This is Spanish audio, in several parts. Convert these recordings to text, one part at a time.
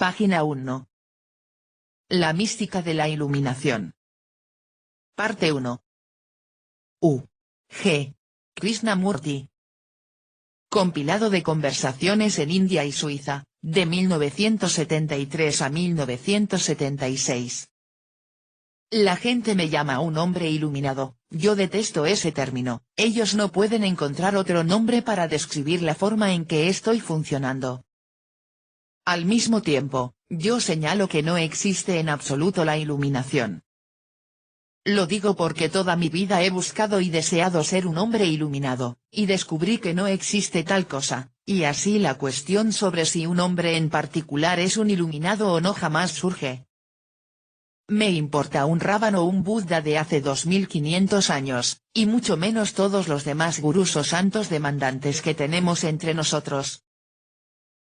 Página 1. La mística de la iluminación. Parte 1. U. G. Krishnamurti. Compilado de conversaciones en India y Suiza, de 1973 a 1976. La gente me llama un hombre iluminado, yo detesto ese término, ellos no pueden encontrar otro nombre para describir la forma en que estoy funcionando. Al mismo tiempo, yo señalo que no existe en absoluto la iluminación. Lo digo porque toda mi vida he buscado y deseado ser un hombre iluminado, y descubrí que no existe tal cosa, y así la cuestión sobre si un hombre en particular es un iluminado o no jamás surge. Me importa un rábano o un Buda de hace 2500 años, y mucho menos todos los demás gurús o santos demandantes que tenemos entre nosotros.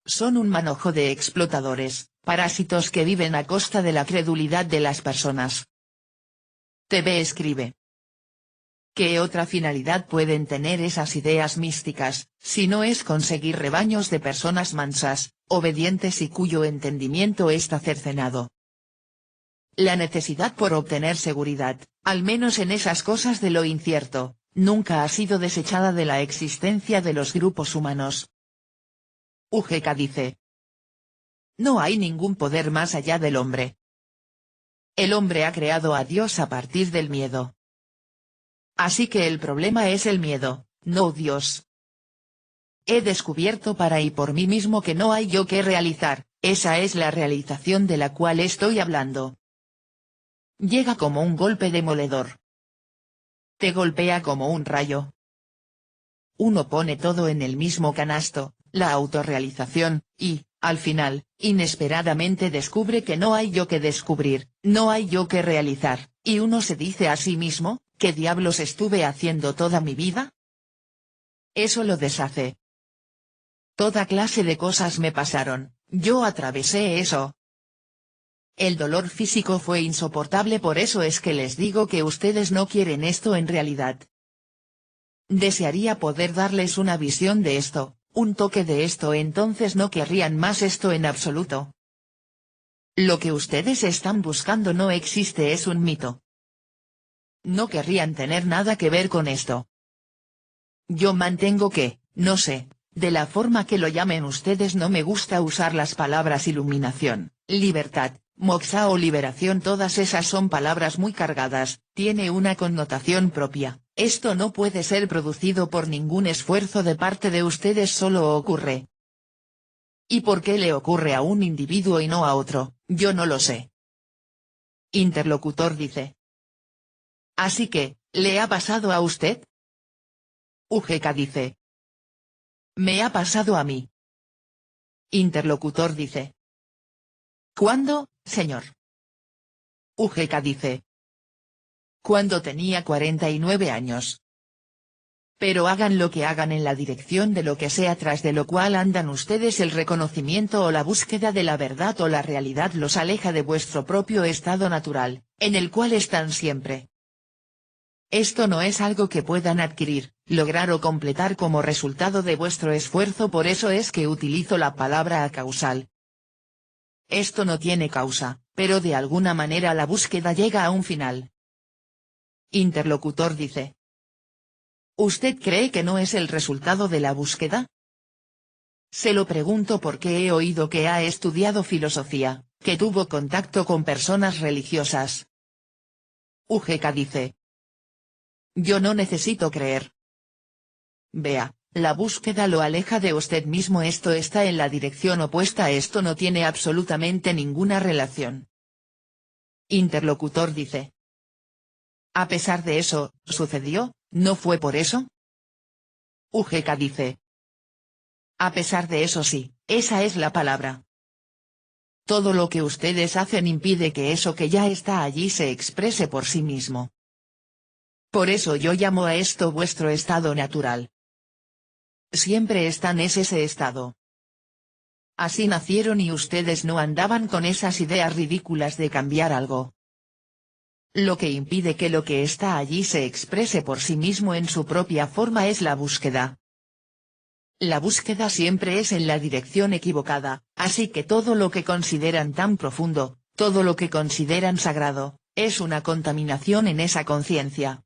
Son un manojo de explotadores, parásitos que viven a costa de la credulidad de las personas. TV escribe. ¿Qué otra finalidad pueden tener esas ideas místicas, si no es conseguir rebaños de personas mansas, obedientes y cuyo entendimiento está cercenado? La necesidad por obtener seguridad, al menos en esas cosas de lo incierto, nunca ha sido desechada de la existencia de los grupos humanos. UGK dice. No hay ningún poder más allá del hombre. El hombre ha creado a Dios a partir del miedo. Así que el problema es el miedo, no Dios. He descubierto para y por mí mismo que no hay yo que realizar, esa es la realización de la cual estoy hablando. Llega como un golpe demoledor. Te golpea como un rayo. Uno pone todo en el mismo canasto, la autorrealización, y, al final, inesperadamente descubre que no hay yo que descubrir, no hay yo que realizar, y uno se dice a sí mismo, ¿qué diablos estuve haciendo toda mi vida? Eso lo deshace. Toda clase de cosas me pasaron, yo atravesé eso. El dolor físico fue insoportable, por eso es que les digo que ustedes no quieren esto en realidad. Desearía poder darles una visión de esto, un toque de esto, entonces no querrían más esto en absoluto. Lo que ustedes están buscando no existe, es un mito. No querrían tener nada que ver con esto. Yo mantengo que, no sé, de la forma que lo llamen ustedes, no me gusta usar las palabras iluminación, libertad, moksha o liberación, todas esas son palabras muy cargadas, tiene una connotación propia. Esto no puede ser producido por ningún esfuerzo de parte de ustedes, solo ocurre. ¿Y por qué le ocurre a un individuo y no a otro? Yo no lo sé. Interlocutor dice. Así que, ¿le ha pasado a usted? UGK dice. Me ha pasado a mí. Interlocutor dice. ¿Cuándo, señor? UGK dice. Cuando tenía 49 años. Pero hagan lo que hagan en la dirección de lo que sea tras de lo cual andan ustedes, el reconocimiento o la búsqueda de la verdad o la realidad los aleja de vuestro propio estado natural, en el cual están siempre. Esto no es algo que puedan adquirir, lograr o completar como resultado de vuestro esfuerzo, por eso es que utilizo la palabra acausal. Esto no tiene causa, pero de alguna manera la búsqueda llega a un final. Interlocutor dice. ¿Usted cree que no es el resultado de la búsqueda? Se lo pregunto porque he oído que ha estudiado filosofía, que tuvo contacto con personas religiosas. UGK dice. Yo no necesito creer. Vea, la búsqueda lo aleja de usted mismo, esto está en la dirección opuesta, esto no tiene absolutamente ninguna relación. Interlocutor dice. A pesar de eso, ¿sucedió? ¿No fue por eso? UGK dice. A pesar de eso sí, esa es la palabra. Todo lo que ustedes hacen impide que eso que ya está allí se exprese por sí mismo. Por eso yo llamo a esto vuestro estado natural. Siempre están en ese estado. Así nacieron y ustedes no andaban con esas ideas ridículas de cambiar algo. Lo que impide que lo que está allí se exprese por sí mismo en su propia forma es la búsqueda. La búsqueda siempre es en la dirección equivocada, así que todo lo que consideran tan profundo, todo lo que consideran sagrado, es una contaminación en esa conciencia.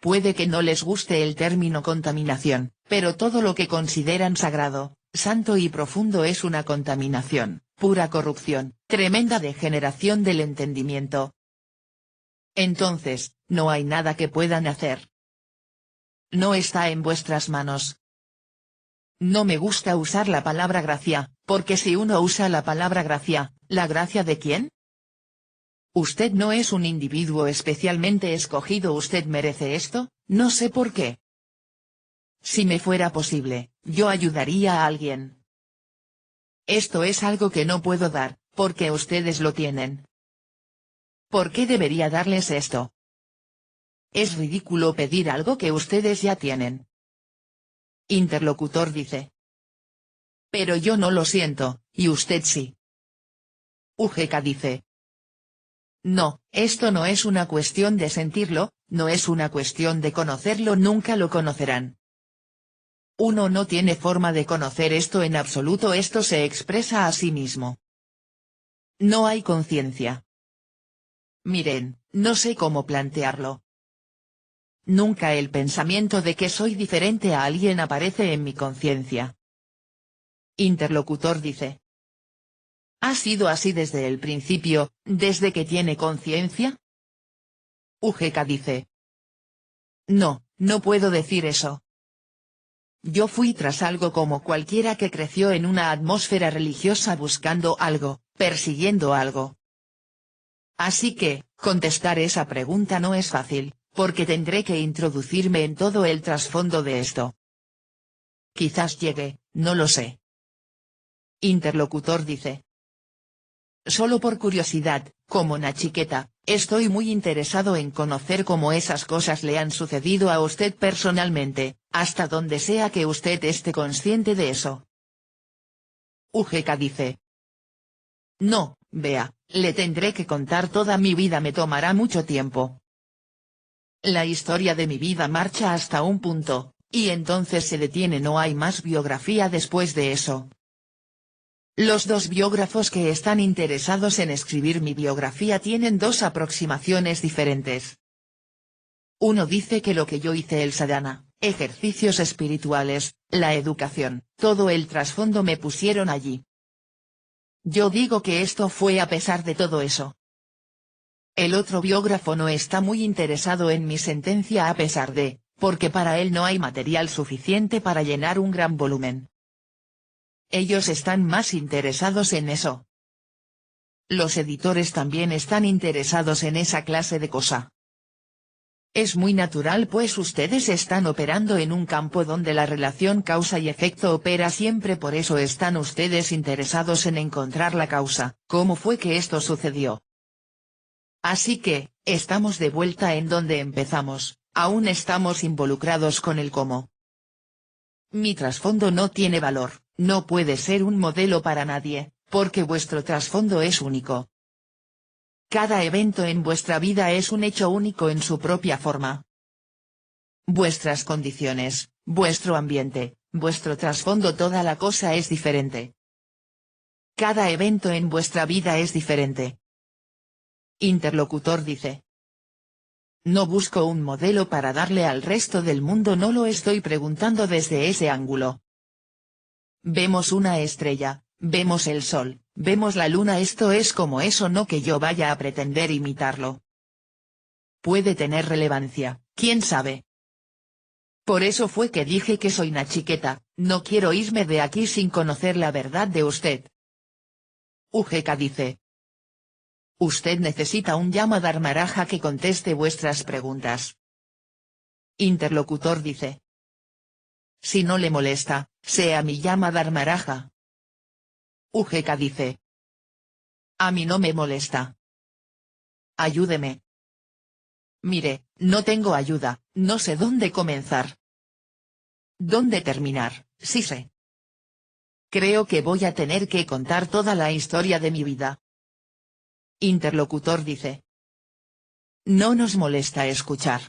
Puede que no les guste el término contaminación, pero todo lo que consideran sagrado, santo y profundo es una contaminación, pura corrupción, tremenda degeneración del entendimiento. Entonces, no hay nada que puedan hacer. No está en vuestras manos. No me gusta usar la palabra gracia, porque si uno usa la palabra gracia, ¿la gracia de quién? Usted no es un individuo especialmente escogido. ¿Usted merece esto? No sé por qué. Si me fuera posible, yo ayudaría a alguien. Esto es algo que no puedo dar, porque ustedes lo tienen. ¿Por qué debería darles esto? Es ridículo pedir algo que ustedes ya tienen. Interlocutor dice. Pero yo no lo siento, y usted sí. UGK dice. No, esto no es una cuestión de sentirlo, no es una cuestión de conocerlo, nunca lo conocerán. Uno no tiene forma de conocer esto en absoluto, esto se expresa a sí mismo. No hay conciencia. Miren, no sé cómo plantearlo. Nunca el pensamiento de que soy diferente a alguien aparece en mi conciencia. Interlocutor dice. ¿Ha sido así desde el principio, desde que tiene conciencia? UGK dice. No, no puedo decir eso. Yo fui tras algo como cualquiera que creció en una atmósfera religiosa buscando algo, persiguiendo algo. Así que, contestar esa pregunta no es fácil, porque tendré que introducirme en todo el trasfondo de esto. Quizás llegue, no lo sé. Interlocutor dice. Solo por curiosidad, como Nachiqueta, estoy muy interesado en conocer cómo esas cosas le han sucedido a usted personalmente, hasta donde sea que usted esté consciente de eso. UGK dice. No, vea, le tendré que contar toda mi vida, me tomará mucho tiempo. La historia de mi vida marcha hasta un punto, y entonces se detiene, no hay más biografía después de eso. Los dos biógrafos que están interesados en escribir mi biografía tienen dos aproximaciones diferentes. Uno dice que lo que yo hice, el sadhana, ejercicios espirituales, la educación, todo el trasfondo me pusieron allí. Yo digo que esto fue a pesar de todo eso. El otro biógrafo no está muy interesado en mi sentencia a pesar de, porque para él no hay material suficiente para llenar un gran volumen. Ellos están más interesados en eso. Los editores también están interesados en esa clase de cosa. Es muy natural, pues ustedes están operando en un campo donde la relación causa y efecto opera siempre, por eso están ustedes interesados en encontrar la causa, cómo fue que esto sucedió. Así que, estamos de vuelta en donde empezamos, aún estamos involucrados con el cómo. Mi trasfondo no tiene valor, no puede ser un modelo para nadie, porque vuestro trasfondo es único. Cada evento en vuestra vida es un hecho único en su propia forma. Vuestras condiciones, vuestro ambiente, vuestro trasfondo, toda la cosa es diferente. Cada evento en vuestra vida es diferente. Interlocutor dice. No busco un modelo para darle al resto del mundo, no lo estoy preguntando desde ese ángulo. Vemos una estrella, vemos el sol, vemos la luna, esto es como eso, no que yo vaya a pretender imitarlo. Puede tener relevancia, quién sabe. Por eso fue que dije que soy Nachiqueta, no quiero irme de aquí sin conocer la verdad de usted. UGK dice. Usted necesita un Yama Dharmaraja que conteste vuestras preguntas. Interlocutor dice. Si no le molesta, sea mi Yama Dharmaraja. UGK dice. A mí no me molesta. Ayúdeme. Mire, no tengo ayuda, no sé dónde comenzar. ¿Dónde terminar? Sí sé. Creo que voy a tener que contar toda la historia de mi vida. Interlocutor dice. No nos molesta escuchar.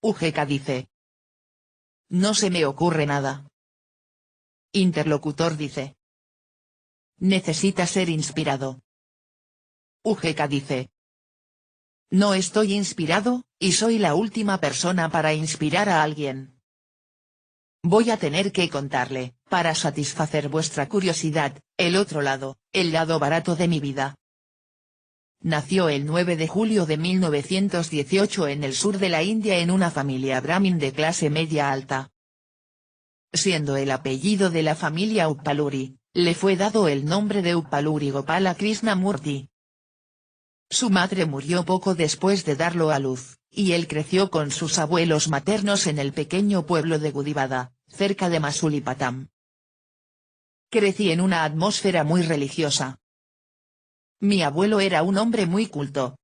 UGK dice. No se me ocurre nada. Interlocutor dice. Necesita ser inspirado. UGK dice. No estoy inspirado, y soy la última persona para inspirar a alguien. Voy a tener que contarle, para satisfacer vuestra curiosidad, el otro lado, el lado barato de mi vida. Nació el 9 de julio de 1918 en el sur de la India en una familia brahmin de clase media alta. Siendo el apellido de la familia Uppaluri, le fue dado el nombre de Uppaluri Gopala Krishnamurti. Su madre murió poco después de darlo a luz, y él creció con sus abuelos maternos en el pequeño pueblo de Gudivada, cerca de Masulipatam. Crecí en una atmósfera muy religiosa. Mi abuelo era un hombre muy culto.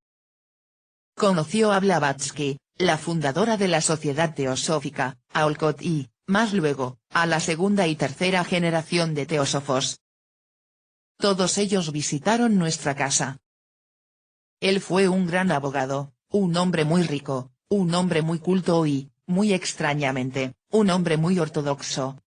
Conoció a Blavatsky, la fundadora de la Sociedad Teosófica, a Olcott y, más luego, a la segunda y tercera generación de teósofos. Todos ellos visitaron nuestra casa. Él fue un gran abogado, un hombre muy rico, un hombre muy culto y, muy extrañamente, un hombre muy ortodoxo.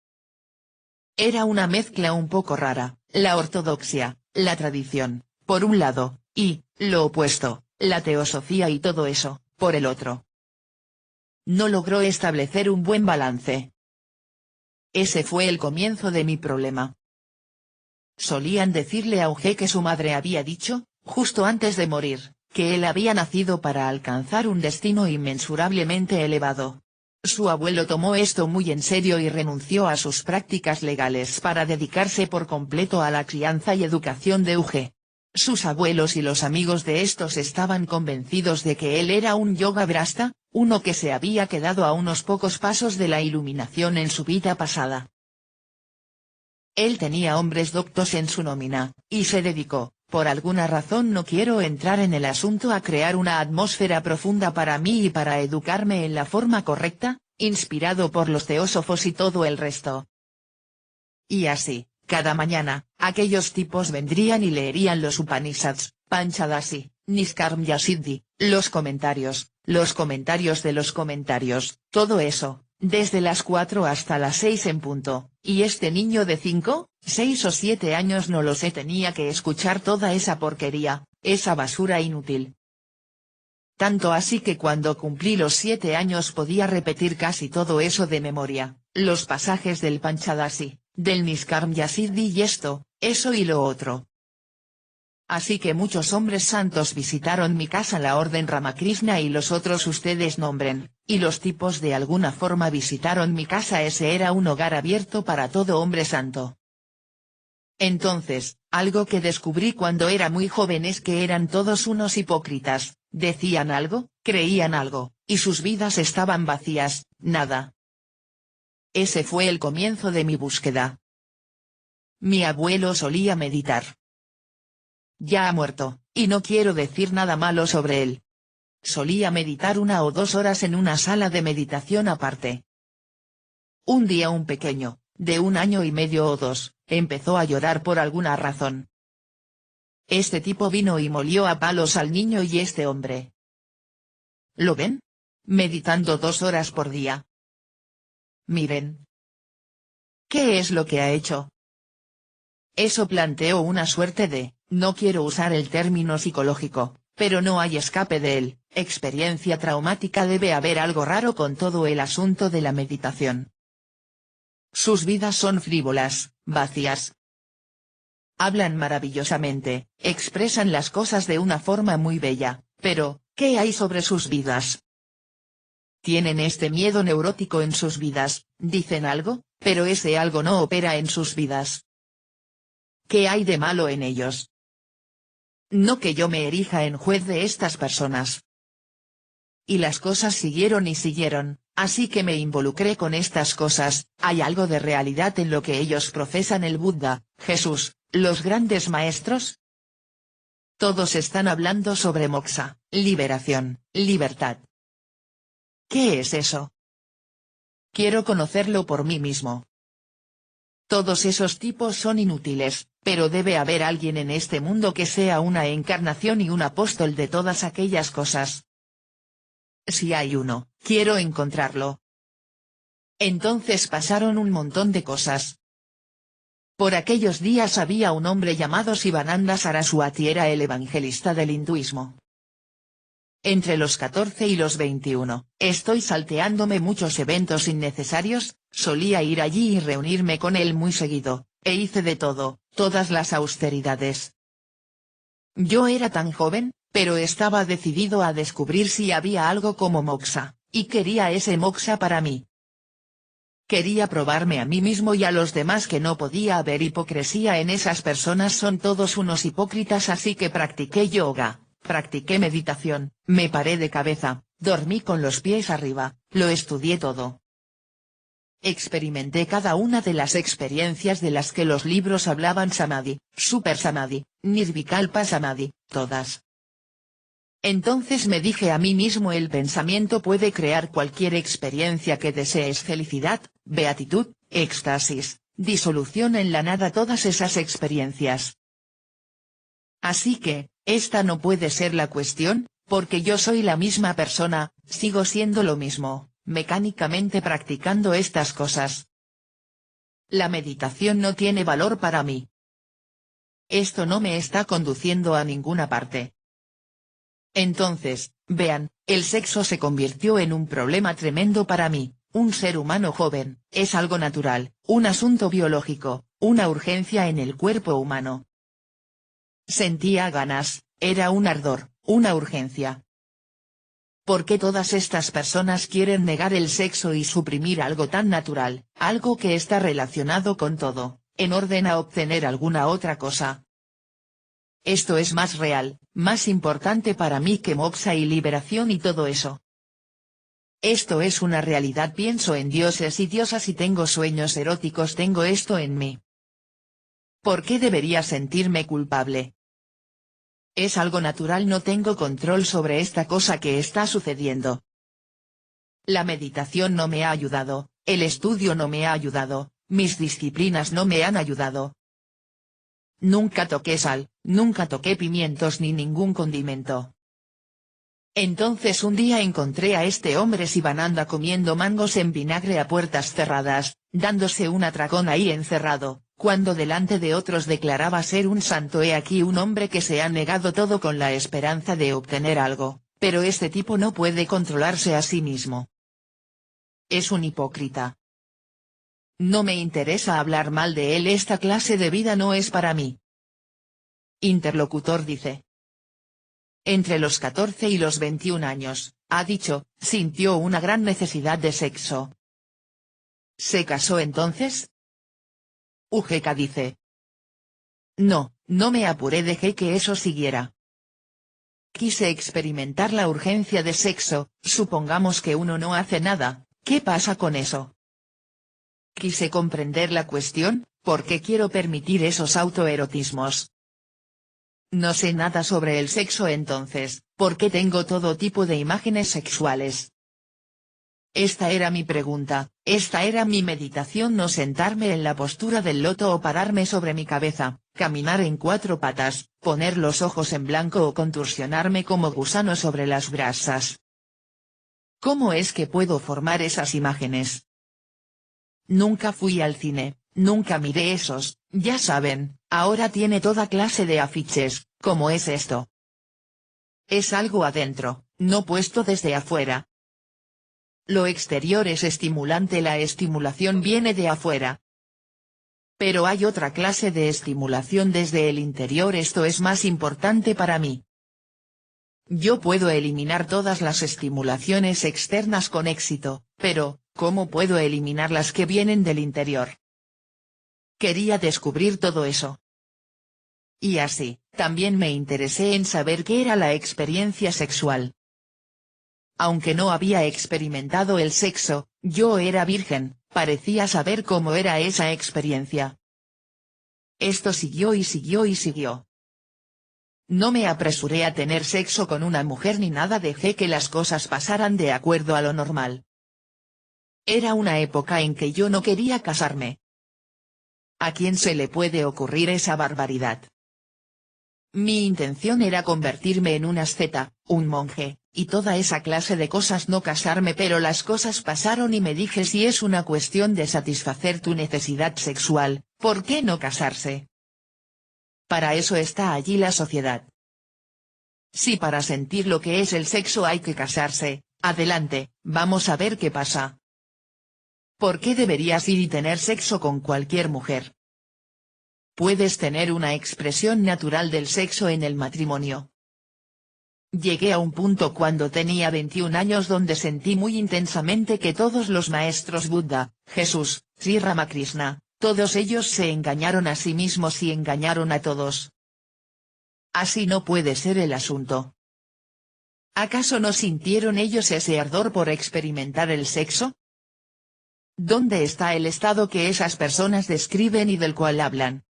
Era una mezcla un poco rara, la ortodoxia, la tradición, por un lado, y, lo opuesto, la teosofía y todo eso, por el otro. No logró establecer un buen balance. Ese fue el comienzo de mi problema. Solían decirle a Uge que su madre había dicho, justo antes de morir, que él había nacido para alcanzar un destino inmensurablemente elevado. Su abuelo tomó esto muy en serio y renunció a sus prácticas legales para dedicarse por completo a la crianza y educación de Uge. Sus abuelos y los amigos de estos estaban convencidos de que él era un yoga brahsta, uno que se había quedado a unos pocos pasos de la iluminación en su vida pasada. Él tenía hombres doctos en su nómina, y se dedicó, por alguna razón no quiero entrar en el asunto, a crear una atmósfera profunda para mí y para educarme en la forma correcta, inspirado por los teósofos y todo el resto. Y así, cada mañana, aquellos tipos vendrían y leerían los Upanishads, Panchadasi, Niskarmya Siddhi, los comentarios de los comentarios, todo eso, desde las 4 hasta las 6 en punto, y este niño de 5, 6 o 7 años no lo sé, tenía que escuchar toda esa porquería, esa basura inútil. Tanto así que cuando cumplí los 7 años podía repetir casi todo eso de memoria, los pasajes del Panchadasi, del Niskarmya Siddhi y esto, eso y lo otro. Así que muchos hombres santos visitaron mi casa, la orden Ramakrishna y los otros ustedes nombren, y los tipos de alguna forma visitaron mi casa. Ese era un hogar abierto para todo hombre santo. Entonces, algo que descubrí cuando era muy joven es que eran todos unos hipócritas, decían algo, creían algo, y sus vidas estaban vacías, nada. Ese fue el comienzo de mi búsqueda. Mi abuelo solía meditar. Ya ha muerto, y no quiero decir nada malo sobre él. Solía meditar 1 o 2 horas en una sala de meditación aparte. Un día un pequeño, de 1 año y medio o 2, empezó a llorar por alguna razón. Este tipo vino y molió a palos al niño y este hombre. ¿Lo ven? Meditando 2 horas por día. Miren. ¿Qué es lo que ha hecho? Eso planteó una suerte de, no quiero usar el término psicológico, pero no hay escape de él, experiencia traumática. Debe haber algo raro con todo el asunto de la meditación. Sus vidas son frívolas, vacías. Hablan maravillosamente, expresan las cosas de una forma muy bella, pero, ¿qué hay sobre sus vidas? Tienen este miedo neurótico en sus vidas, dicen algo, pero ese algo no opera en sus vidas. ¿Qué hay de malo en ellos? No que yo me erija en juez de estas personas. Y las cosas siguieron y siguieron, así que me involucré con estas cosas. ¿Hay algo de realidad en lo que ellos profesan? El Buda, Jesús, los grandes maestros. Todos están hablando sobre moksha, liberación, libertad. ¿Qué es eso? Quiero conocerlo por mí mismo. Todos esos tipos son inútiles, pero debe haber alguien en este mundo que sea una encarnación y un apóstol de todas aquellas cosas. Si hay uno, quiero encontrarlo. Entonces pasaron un montón de cosas. Por aquellos días había un hombre llamado Sivananda Saraswati, era el evangelista del hinduismo. Entre los 14 y los 21, estoy salteándome muchos eventos innecesarios, solía ir allí y reunirme con él muy seguido, e hice de todo, todas las austeridades. Yo era tan joven, pero estaba decidido a descubrir si había algo como moksha, y quería ese moksha para mí. Quería probarme a mí mismo y a los demás que no podía haber hipocresía en esas personas, son todos unos hipócritas, así que practiqué yoga, practiqué meditación, me paré de cabeza, dormí con los pies arriba, lo estudié todo. Experimenté cada una de las experiencias de las que los libros hablaban: samadhi, super samadhi, nirvikalpa samadhi, todas. Entonces me dije a mí mismo: el pensamiento puede crear cualquier experiencia que desees, felicidad, beatitud, éxtasis, disolución en la nada, todas esas experiencias. Así que, esta no puede ser la cuestión, porque yo soy la misma persona, sigo siendo lo mismo, mecánicamente practicando estas cosas. La meditación no tiene valor para mí. Esto no me está conduciendo a ninguna parte. Entonces, vean, el sexo se convirtió en un problema tremendo para mí. Un ser humano joven, es algo natural, un asunto biológico, una urgencia en el cuerpo humano. Sentía ganas, era un ardor, una urgencia. ¿Por qué todas estas personas quieren negar el sexo y suprimir algo tan natural, algo que está relacionado con todo, en orden a obtener alguna otra cosa? Esto es más real, más importante para mí que moksha y liberación y todo eso. Esto es una realidad. Pienso en dioses y diosas y tengo sueños eróticos, tengo esto en mí. ¿Por qué debería sentirme culpable? Es algo natural, no tengo control sobre esta cosa que está sucediendo. La meditación no me ha ayudado, el estudio no me ha ayudado, mis disciplinas no me han ayudado. Nunca toqué sal, nunca toqué pimientos ni ningún condimento. Entonces un día encontré a este hombre Sivananda comiendo mangos en vinagre a puertas cerradas, dándose un atracón ahí encerrado, cuando delante de otros declaraba ser un santo. He aquí un hombre que se ha negado todo con la esperanza de obtener algo, pero este tipo no puede controlarse a sí mismo. Es un hipócrita. No me interesa hablar mal de él, esta clase de vida no es para mí. Interlocutor dice. Entre los 14 y los 21 años, ha dicho, sintió una gran necesidad de sexo. ¿Se casó entonces? UGK dice. No, no me apuré, dejé que eso siguiera. Quise experimentar la urgencia de sexo. Supongamos que uno no hace nada, ¿qué pasa con eso? Quise comprender la cuestión, ¿por qué quiero permitir esos autoerotismos? No sé nada sobre el sexo, entonces, ¿por qué tengo todo tipo de imágenes sexuales? Esta era mi pregunta, esta era mi meditación: no sentarme en la postura del loto o pararme sobre mi cabeza, caminar en 4 patas, poner los ojos en blanco o contorsionarme como gusano sobre las brasas. ¿Cómo es que puedo formar esas imágenes? Nunca fui al cine, nunca miré esos, ya saben, ahora tiene toda clase de afiches, ¿cómo es esto? Es algo adentro, no puesto desde afuera. Lo exterior es estimulante, la estimulación viene de afuera. Pero hay otra clase de estimulación desde el interior, esto es más importante para mí. Yo puedo eliminar todas las estimulaciones externas con éxito, pero, ¿cómo puedo eliminar las que vienen del interior? Quería descubrir todo eso. Y así, también me interesé en saber qué era la experiencia sexual. Aunque no había experimentado el sexo, yo era virgen, parecía saber cómo era esa experiencia. Esto siguió y siguió y siguió. No me apresuré a tener sexo con una mujer ni nada, dejé que las cosas pasaran de acuerdo a lo normal. Era una época en que yo no quería casarme. ¿A quién se le puede ocurrir esa barbaridad? Mi intención era convertirme en un asceta, un monje, y toda esa clase de cosas, no casarme, pero las cosas pasaron y me dije, si es una cuestión de satisfacer tu necesidad sexual, ¿por qué no casarse? Para eso está allí la sociedad. Si para sentir lo que es el sexo hay que casarse, adelante, vamos a ver qué pasa. ¿Por qué deberías ir y tener sexo con cualquier mujer? Puedes tener una expresión natural del sexo en el matrimonio. Llegué a un punto cuando tenía 21 años donde sentí muy intensamente que todos los maestros Buda, Jesús, Sri Ramakrishna, todos ellos se engañaron a sí mismos y engañaron a todos. Así no puede ser el asunto. ¿Acaso no sintieron ellos ese ardor por experimentar el sexo? ¿Dónde está el estado que esas personas describen y del cual hablan?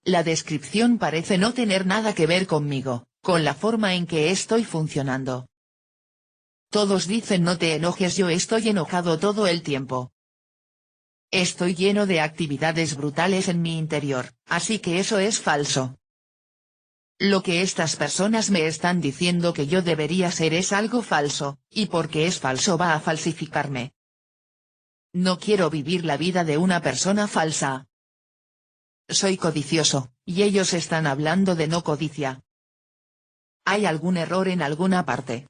La descripción parece no tener nada que ver conmigo, con la forma en que estoy funcionando. Todos dicen no te enojes, yo estoy enojado todo el tiempo. Estoy lleno de actividades brutales en mi interior, así que eso es falso. Lo que estas personas me están diciendo que yo debería ser es algo falso, y porque es falso va a falsificarme. No quiero vivir la vida de una persona falsa. Soy codicioso, y ellos están hablando de no codicia. ¿Hay algún error en alguna parte?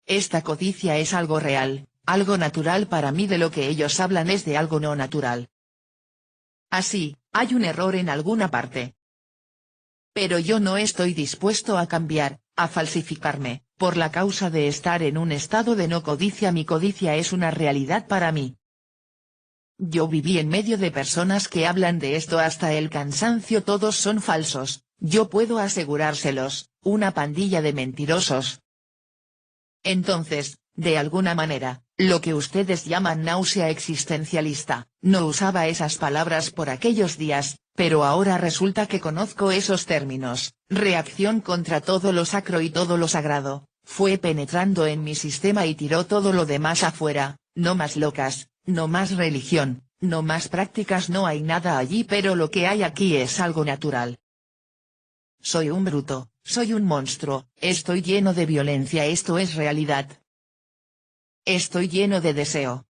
Esta codicia es algo real, algo natural para mí, de lo que ellos hablan es de algo no natural. Así, hay un error en alguna parte. Pero yo no estoy dispuesto a cambiar, a falsificarme, por la causa de estar en un estado de no codicia. Mi codicia es una realidad para mí. Yo viví en medio de personas que hablan de esto hasta el cansancio, todos son falsos, yo puedo asegurárselos, una pandilla de mentirosos. Entonces, de alguna manera, lo que ustedes llaman náusea existencialista, no usaba esas palabras por aquellos días, pero ahora resulta que conozco esos términos. Reacción contra todo lo sacro y todo lo sagrado, fue penetrando en mi sistema y tiró todo lo demás afuera. No más locas, no más religión, no más prácticas, no hay nada allí, pero lo que hay aquí es algo natural. Soy un bruto, soy un monstruo, estoy lleno de violencia, esto es realidad. Estoy lleno de deseo.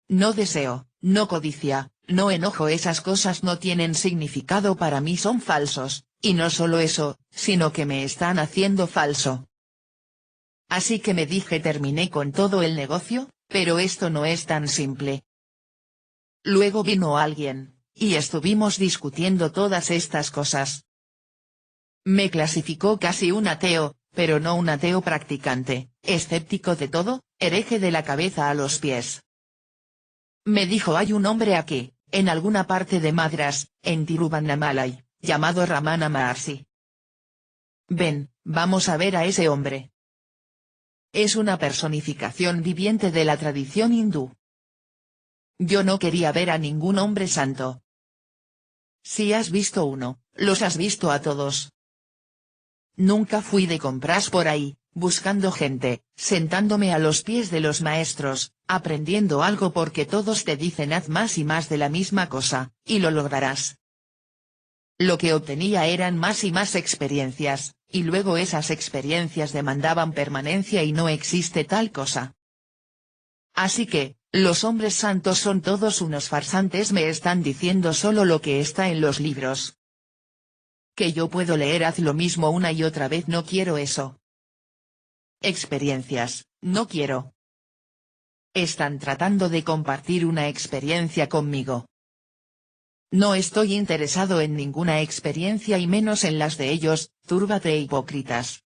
No deseo, no codicia, no enojo, esas cosas no tienen significado para mí, son falsos, y no solo eso, sino que me están haciendo falso. Así que me dije, terminé con todo el negocio, pero esto no es tan simple. Luego vino alguien, y estuvimos discutiendo todas estas cosas. Me clasificó casi un ateo, pero no un ateo practicante, escéptico de todo, hereje de la cabeza a los pies. Me dijo, hay un hombre aquí, en alguna parte de Madras, en Tiruvannamalai, llamado Ramana Maharshi. Ven, vamos a ver a ese hombre. Es una personificación viviente de la tradición hindú. Yo no quería ver a ningún hombre santo. Si has visto uno, los has visto a todos. Nunca fui de compras por ahí, buscando gente, sentándome a los pies de los maestros, aprendiendo algo, porque todos te dicen haz más y más de la misma cosa, y lo lograrás. Lo que obtenía eran más y más experiencias, y luego esas experiencias demandaban permanencia y no existe tal cosa. Así que, los hombres santos son todos unos farsantes, me están diciendo solo lo que está en los libros. Que yo puedo leer haz lo mismo una y otra vez, no quiero eso. Experiencias, no quiero. Están tratando de compartir una experiencia conmigo. No estoy interesado en ninguna experiencia y menos en las de ellos, turba de hipócritas.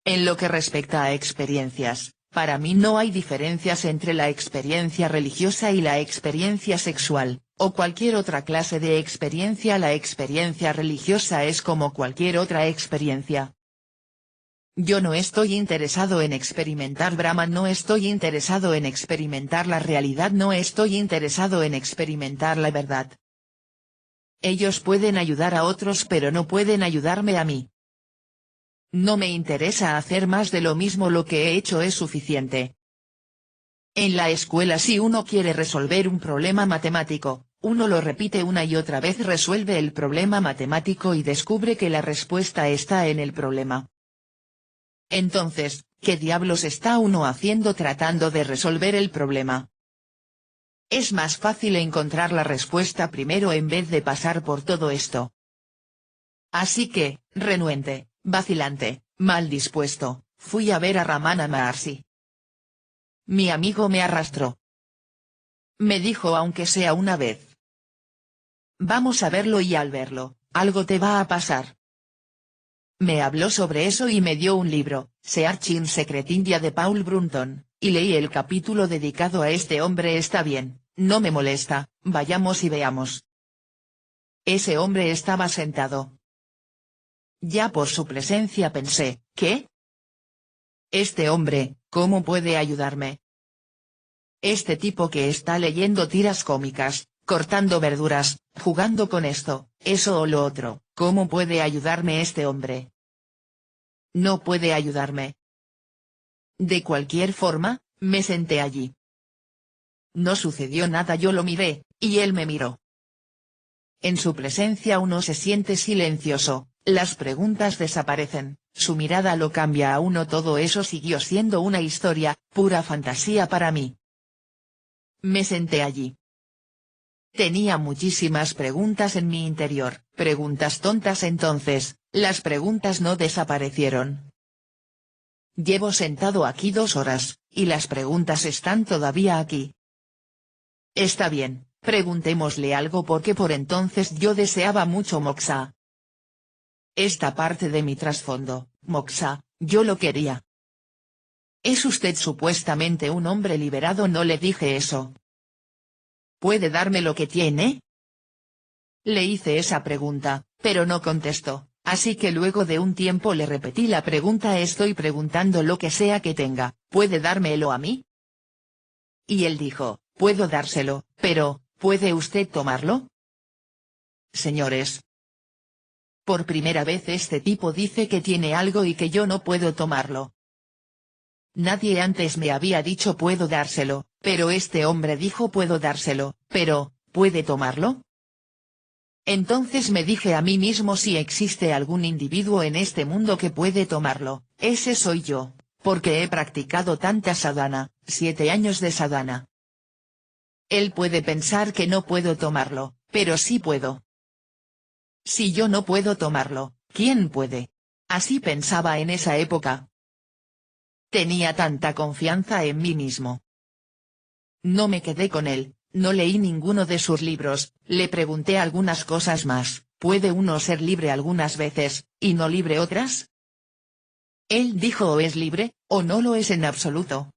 En lo que respecta a experiencias, para mí no hay diferencias entre la experiencia religiosa y la experiencia sexual, o cualquier otra clase de experiencia. La experiencia religiosa es como cualquier otra experiencia. Yo no estoy interesado en experimentar Brahman, no estoy interesado en experimentar la realidad, no estoy interesado en experimentar la verdad. Ellos pueden ayudar a otros pero no pueden ayudarme a mí. No me interesa hacer más de lo mismo, lo que he hecho es suficiente. En la escuela, si uno quiere resolver un problema matemático, uno lo repite una y otra vez, resuelve el problema matemático y descubre que la respuesta está en el problema. Entonces, ¿qué diablos está uno haciendo tratando de resolver el problema? Es más fácil encontrar la respuesta primero en vez de pasar por todo esto. Así que, renuente, vacilante, mal dispuesto, fui a ver a Ramana Maharshi. Mi amigo me arrastró. Me dijo aunque sea una vez. Vamos a verlo y al verlo, algo te va a pasar. Me habló sobre eso y me dio un libro, Searching Secret India de Paul Brunton, y leí el capítulo dedicado a este hombre. Está bien, no me molesta, vayamos y veamos. Ese hombre estaba sentado. Ya por su presencia pensé, ¿qué? Este hombre, ¿cómo puede ayudarme? Este tipo que está leyendo tiras cómicas, cortando verduras, jugando con esto, eso o lo otro, ¿cómo puede ayudarme este hombre? No puede ayudarme. De cualquier forma, me senté allí. No sucedió nada, yo lo miré, y él me miró. En su presencia uno se siente silencioso, las preguntas desaparecen, su mirada lo cambia a uno. Todo eso siguió siendo una historia, pura fantasía para mí. Me senté allí. Tenía muchísimas preguntas en mi interior, preguntas tontas. Entonces, las preguntas no desaparecieron. Llevo sentado aquí 2 horas, y las preguntas están todavía aquí. Está bien, preguntémosle algo porque por entonces yo deseaba mucho moksha. Esta parte de mi trasfondo, moksha, yo lo quería. ¿Es usted supuestamente un hombre liberado? No le dije eso. ¿Puede darme lo que tiene? Le hice esa pregunta, pero no contestó, así que luego de un tiempo le repetí la pregunta. Estoy preguntando lo que sea que tenga, ¿puede dármelo a mí? Y él dijo, puedo dárselo, pero, ¿puede usted tomarlo? Señores. Por primera vez este tipo dice que tiene algo y que yo no puedo tomarlo. Nadie antes me había dicho puedo dárselo, pero este hombre dijo puedo dárselo, pero, ¿puede tomarlo? Entonces me dije a mí mismo, si existe algún individuo en este mundo que puede tomarlo, ese soy yo, porque he practicado tanta sadhana, 7 años de sadhana. Él puede pensar que no puedo tomarlo, pero sí puedo. Si yo no puedo tomarlo, ¿quién puede? Así pensaba en esa época. Tenía tanta confianza en mí mismo. No me quedé con él, no leí ninguno de sus libros, le pregunté algunas cosas más. ¿Puede uno ser libre algunas veces, y no libre otras? Él dijo o es libre, o no lo es en absoluto.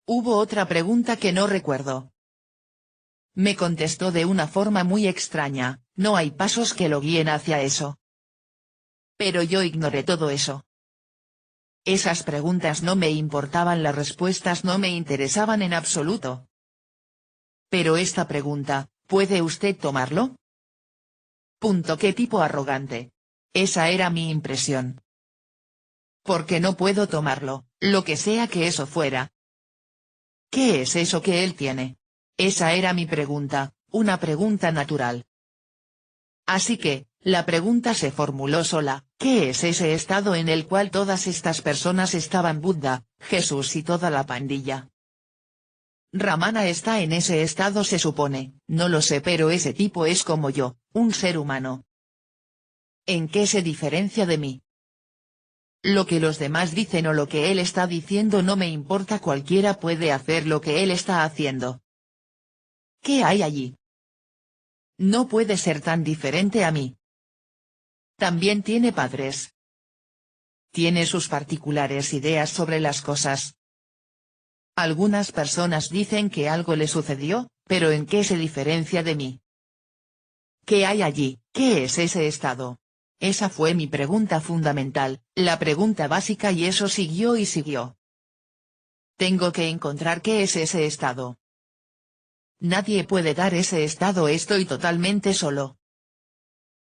Hubo otra pregunta que no recuerdo. Me contestó de una forma muy extraña, no hay pasos que lo guíen hacia eso. Pero yo ignoré todo eso. Esas preguntas no me importaban, las respuestas no me interesaban en absoluto. Pero esta pregunta, ¿puede usted tomarlo? Qué tipo arrogante. Esa era mi impresión. Porque no puedo tomarlo, lo que sea que eso fuera. ¿Qué es eso que él tiene? Esa era mi pregunta, una pregunta natural. Así que, la pregunta se formuló sola, ¿qué es ese estado en el cual todas estas personas estaban? Buda, Jesús y toda la pandilla. Ramana está en ese estado, se supone, no lo sé, pero ese tipo es como yo, un ser humano. ¿En qué se diferencia de mí? Lo que los demás dicen o lo que él está diciendo no me importa, cualquiera puede hacer lo que él está haciendo. ¿Qué hay allí? No puede ser tan diferente a mí. También tiene padres. Tiene sus particulares ideas sobre las cosas. Algunas personas dicen que algo le sucedió, pero ¿en qué se diferencia de mí? ¿Qué hay allí? ¿Qué es ese estado? Esa fue mi pregunta fundamental, la pregunta básica, y eso siguió y siguió. Tengo que encontrar qué es ese estado. Nadie puede dar ese estado, estoy totalmente solo.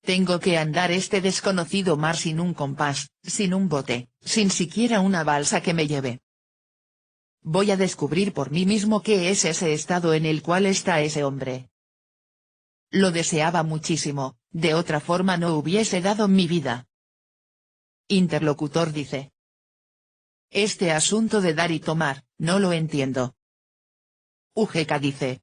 Tengo que andar este desconocido mar sin un compás, sin un bote, sin siquiera una balsa que me lleve. Voy a descubrir por mí mismo qué es ese estado en el cual está ese hombre. Lo deseaba muchísimo, de otra forma no hubiese dado mi vida. Interlocutor dice. Este asunto de dar y tomar, no lo entiendo. UGK dice.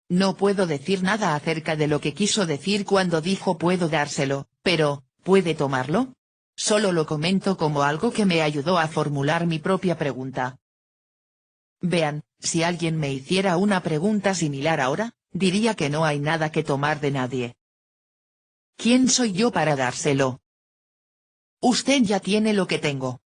No puedo decir nada acerca de lo que quiso decir cuando dijo puedo dárselo, pero, ¿puede tomarlo? Solo lo comento como algo que me ayudó a formular mi propia pregunta. Vean, si alguien me hiciera una pregunta similar ahora, diría que no hay nada que tomar de nadie. ¿Quién soy yo para dárselo? Usted ya tiene lo que tengo.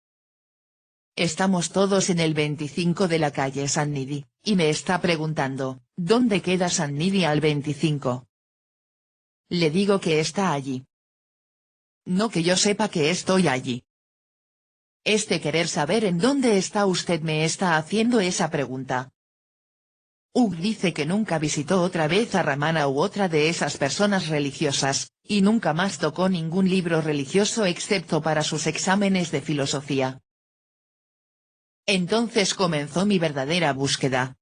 Estamos todos en el 25 de la calle San Nidi, y me está preguntando, ¿dónde queda San Nidi al 25? Le digo que está allí. No que yo sepa que estoy allí. Querer saber en dónde está usted me está haciendo esa pregunta. Hugh dice que nunca visitó otra vez a Ramana u otra de esas personas religiosas, y nunca más tocó ningún libro religioso excepto para sus exámenes de filosofía. Entonces comenzó mi verdadera búsqueda.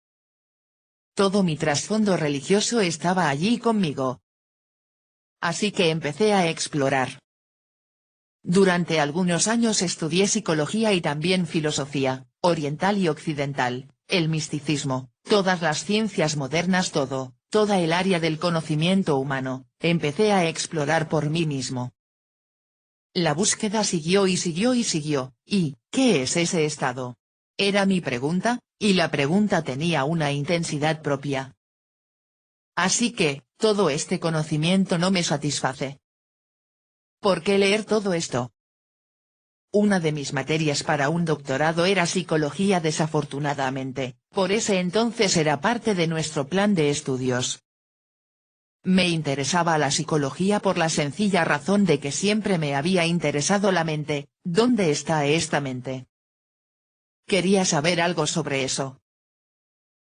Todo mi trasfondo religioso estaba allí conmigo. Así que empecé a explorar. Durante algunos años estudié psicología y también filosofía, oriental y occidental, el misticismo, todas las ciencias modernas toda el área del conocimiento humano, empecé a explorar por mí mismo. La búsqueda siguió y siguió y siguió, ¿y qué es ese estado? Era mi pregunta, y la pregunta tenía una intensidad propia. Así que, todo este conocimiento no me satisface. ¿Por qué leer todo esto? Una de mis materias para un doctorado era psicología desafortunadamente, por ese entonces era parte de nuestro plan de estudios. Me interesaba la psicología por la sencilla razón de que siempre me había interesado la mente, ¿dónde está esta mente? Quería saber algo sobre eso.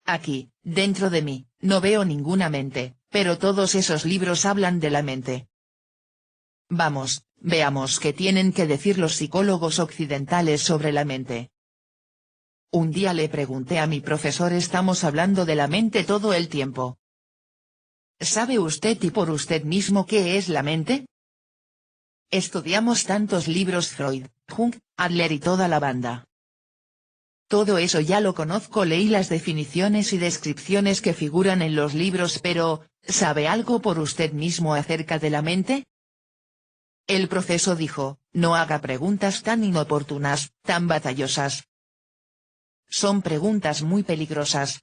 Aquí, dentro de mí, no veo ninguna mente, pero todos esos libros hablan de la mente. Vamos, veamos qué tienen que decir los psicólogos occidentales sobre la mente. Un día le pregunté a mi profesor estamos hablando de la mente todo el tiempo. ¿Sabe usted y por usted mismo qué es la mente? Estudiamos tantos libros Freud, Jung, Adler y toda la banda. Todo eso ya lo conozco, leí las definiciones y descripciones que figuran en los libros, pero, ¿sabe algo por usted mismo acerca de la mente? El profesor dijo, no haga preguntas tan inoportunas, tan batallosas. Son preguntas muy peligrosas.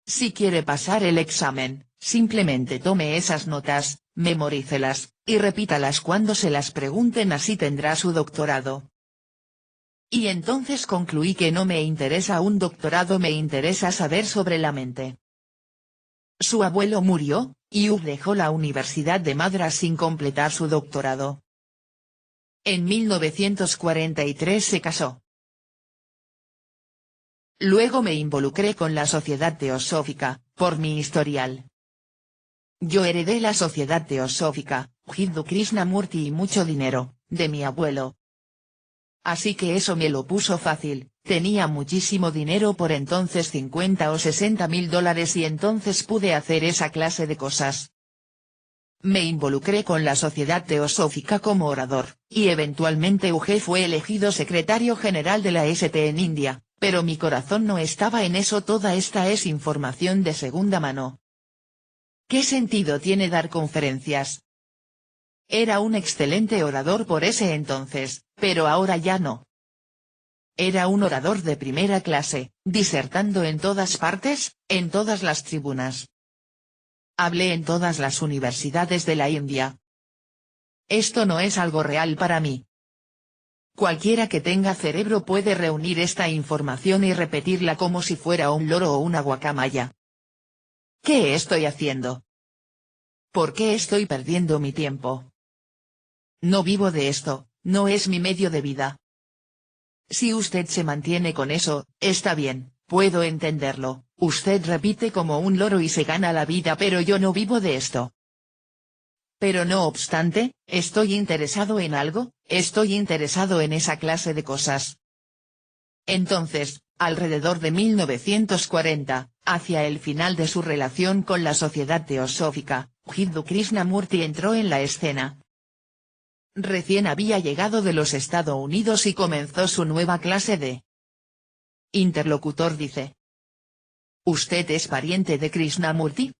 Si quiere pasar el examen, simplemente tome esas notas, memorícelas, y repítalas cuando se las pregunten, así tendrá su doctorado. Y entonces concluí que no me interesa un doctorado, me interesa saber sobre la mente. Su abuelo murió, y Hugh dejó la Universidad de Madras sin completar su doctorado. En 1943 se casó. Luego me involucré con la Sociedad Teosófica, por mi historial. Yo heredé la Sociedad Teosófica, Hindu Krishnamurti y mucho dinero, de mi abuelo. Así que eso me lo puso fácil, tenía muchísimo dinero por entonces, 50 o 60 mil dólares, y entonces pude hacer esa clase de cosas. Me involucré con la Sociedad Teosófica como orador, y eventualmente Hugh fue elegido secretario general de la ST en India, pero mi corazón no estaba en eso. Toda esta es información de segunda mano. ¿Qué sentido tiene dar conferencias? Era un excelente orador por ese entonces, pero ahora ya no. Era un orador de primera clase, disertando en todas partes, en todas las tribunas. Hablé en todas las universidades de la India. Esto no es algo real para mí. Cualquiera que tenga cerebro puede reunir esta información y repetirla como si fuera un loro o una guacamaya. ¿Qué estoy haciendo? ¿Por qué estoy perdiendo mi tiempo? No vivo de esto, no es mi medio de vida. Si usted se mantiene con eso, está bien, puedo entenderlo, usted repite como un loro y se gana la vida, pero yo no vivo de esto. Pero no obstante, estoy interesado en algo, estoy interesado en esa clase de cosas. Entonces, Alrededor de 1940, hacia el final de su relación con la Sociedad Teosófica, Jiddu Krishnamurti entró en la escena. Recién había llegado de los Estados Unidos y comenzó su nueva clase de interlocutor. Dice: ¿Usted es pariente de Krishnamurti?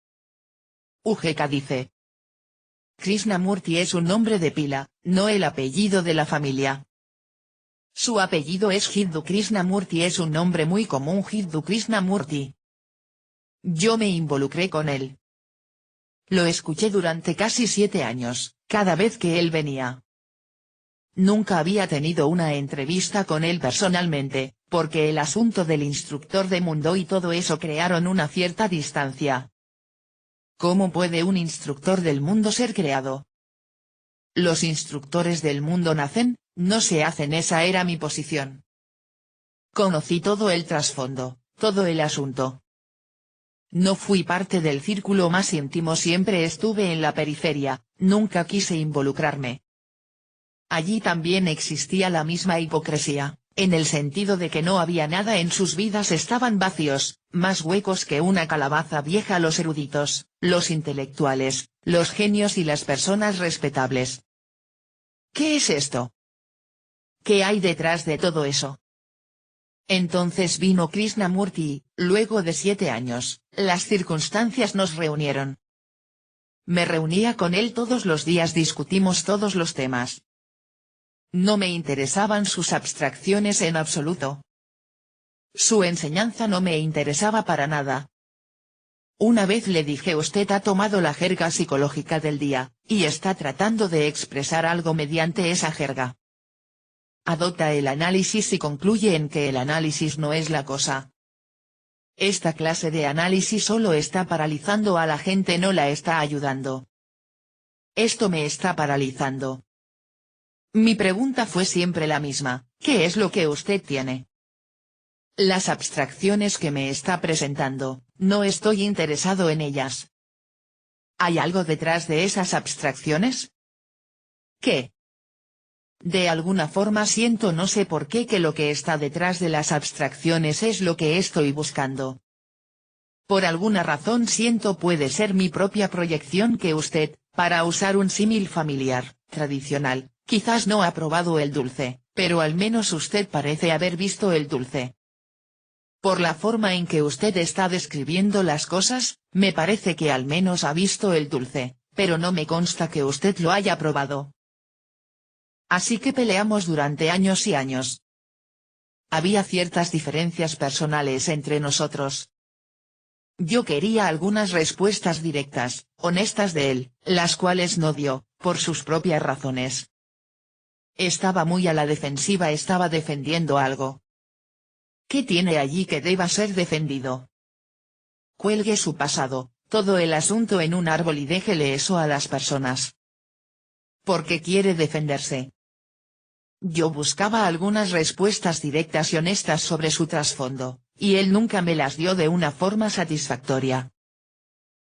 UGK dice: Krishnamurti es un nombre de pila, no el apellido de la familia. Su apellido es Jiddu Krishnamurti, es un nombre muy común, Jiddu Krishnamurti. Yo me involucré con él. Lo escuché durante casi 7 años, cada vez que él venía. Nunca había tenido una entrevista con él personalmente, porque el asunto del instructor de mundo y todo eso crearon una cierta distancia. ¿Cómo puede un instructor del mundo ser creado? Los instructores del mundo nacen, no se hacen. Esa era mi posición. Conocí todo el trasfondo, todo el asunto. No fui parte del círculo más íntimo, siempre estuve en la periferia, nunca quise involucrarme. Allí también existía la misma hipocresía, en el sentido de que no había nada en sus vidas, estaban vacíos, más huecos que una calabaza vieja. Los eruditos, los intelectuales, los genios y las personas respetables. ¿Qué es esto? ¿Qué hay detrás de todo eso? Entonces vino Krishnamurti, luego de 7 años, las circunstancias nos reunieron. Me reunía con él todos los días, discutimos todos los temas. No me interesaban sus abstracciones en absoluto. Su enseñanza no me interesaba para nada. Una vez le dije: usted ha tomado la jerga psicológica del día, y está tratando de expresar algo mediante esa jerga. Adopta el análisis y concluye en que el análisis no es la cosa. Esta clase de análisis solo está paralizando a la gente, no la está ayudando. Esto me está paralizando. Mi pregunta fue siempre la misma: ¿qué es lo que usted tiene? Las abstracciones que me está presentando, no estoy interesado en ellas. ¿Hay algo detrás de esas abstracciones? ¿Qué? De alguna forma siento, no sé por qué, que lo que está detrás de las abstracciones es lo que estoy buscando. Por alguna razón siento, puede ser mi propia proyección, que usted, para usar un símil familiar, tradicional, quizás no ha probado el dulce, pero al menos usted parece haber visto el dulce. Por la forma en que usted está describiendo las cosas, me parece que al menos ha visto el dulce, pero no me consta que usted lo haya probado. Así que peleamos durante años y años. Había ciertas diferencias personales entre nosotros. Yo quería algunas respuestas directas, honestas de él, las cuales no dio, por sus propias razones. Estaba muy a la defensiva, estaba defendiendo algo. ¿Qué tiene allí que deba ser defendido? Cuelgue su pasado, todo el asunto en un árbol y déjele eso a las personas. ¿Por qué quiere defenderse? Yo buscaba algunas respuestas directas y honestas sobre su trasfondo, y él nunca me las dio de una forma satisfactoria.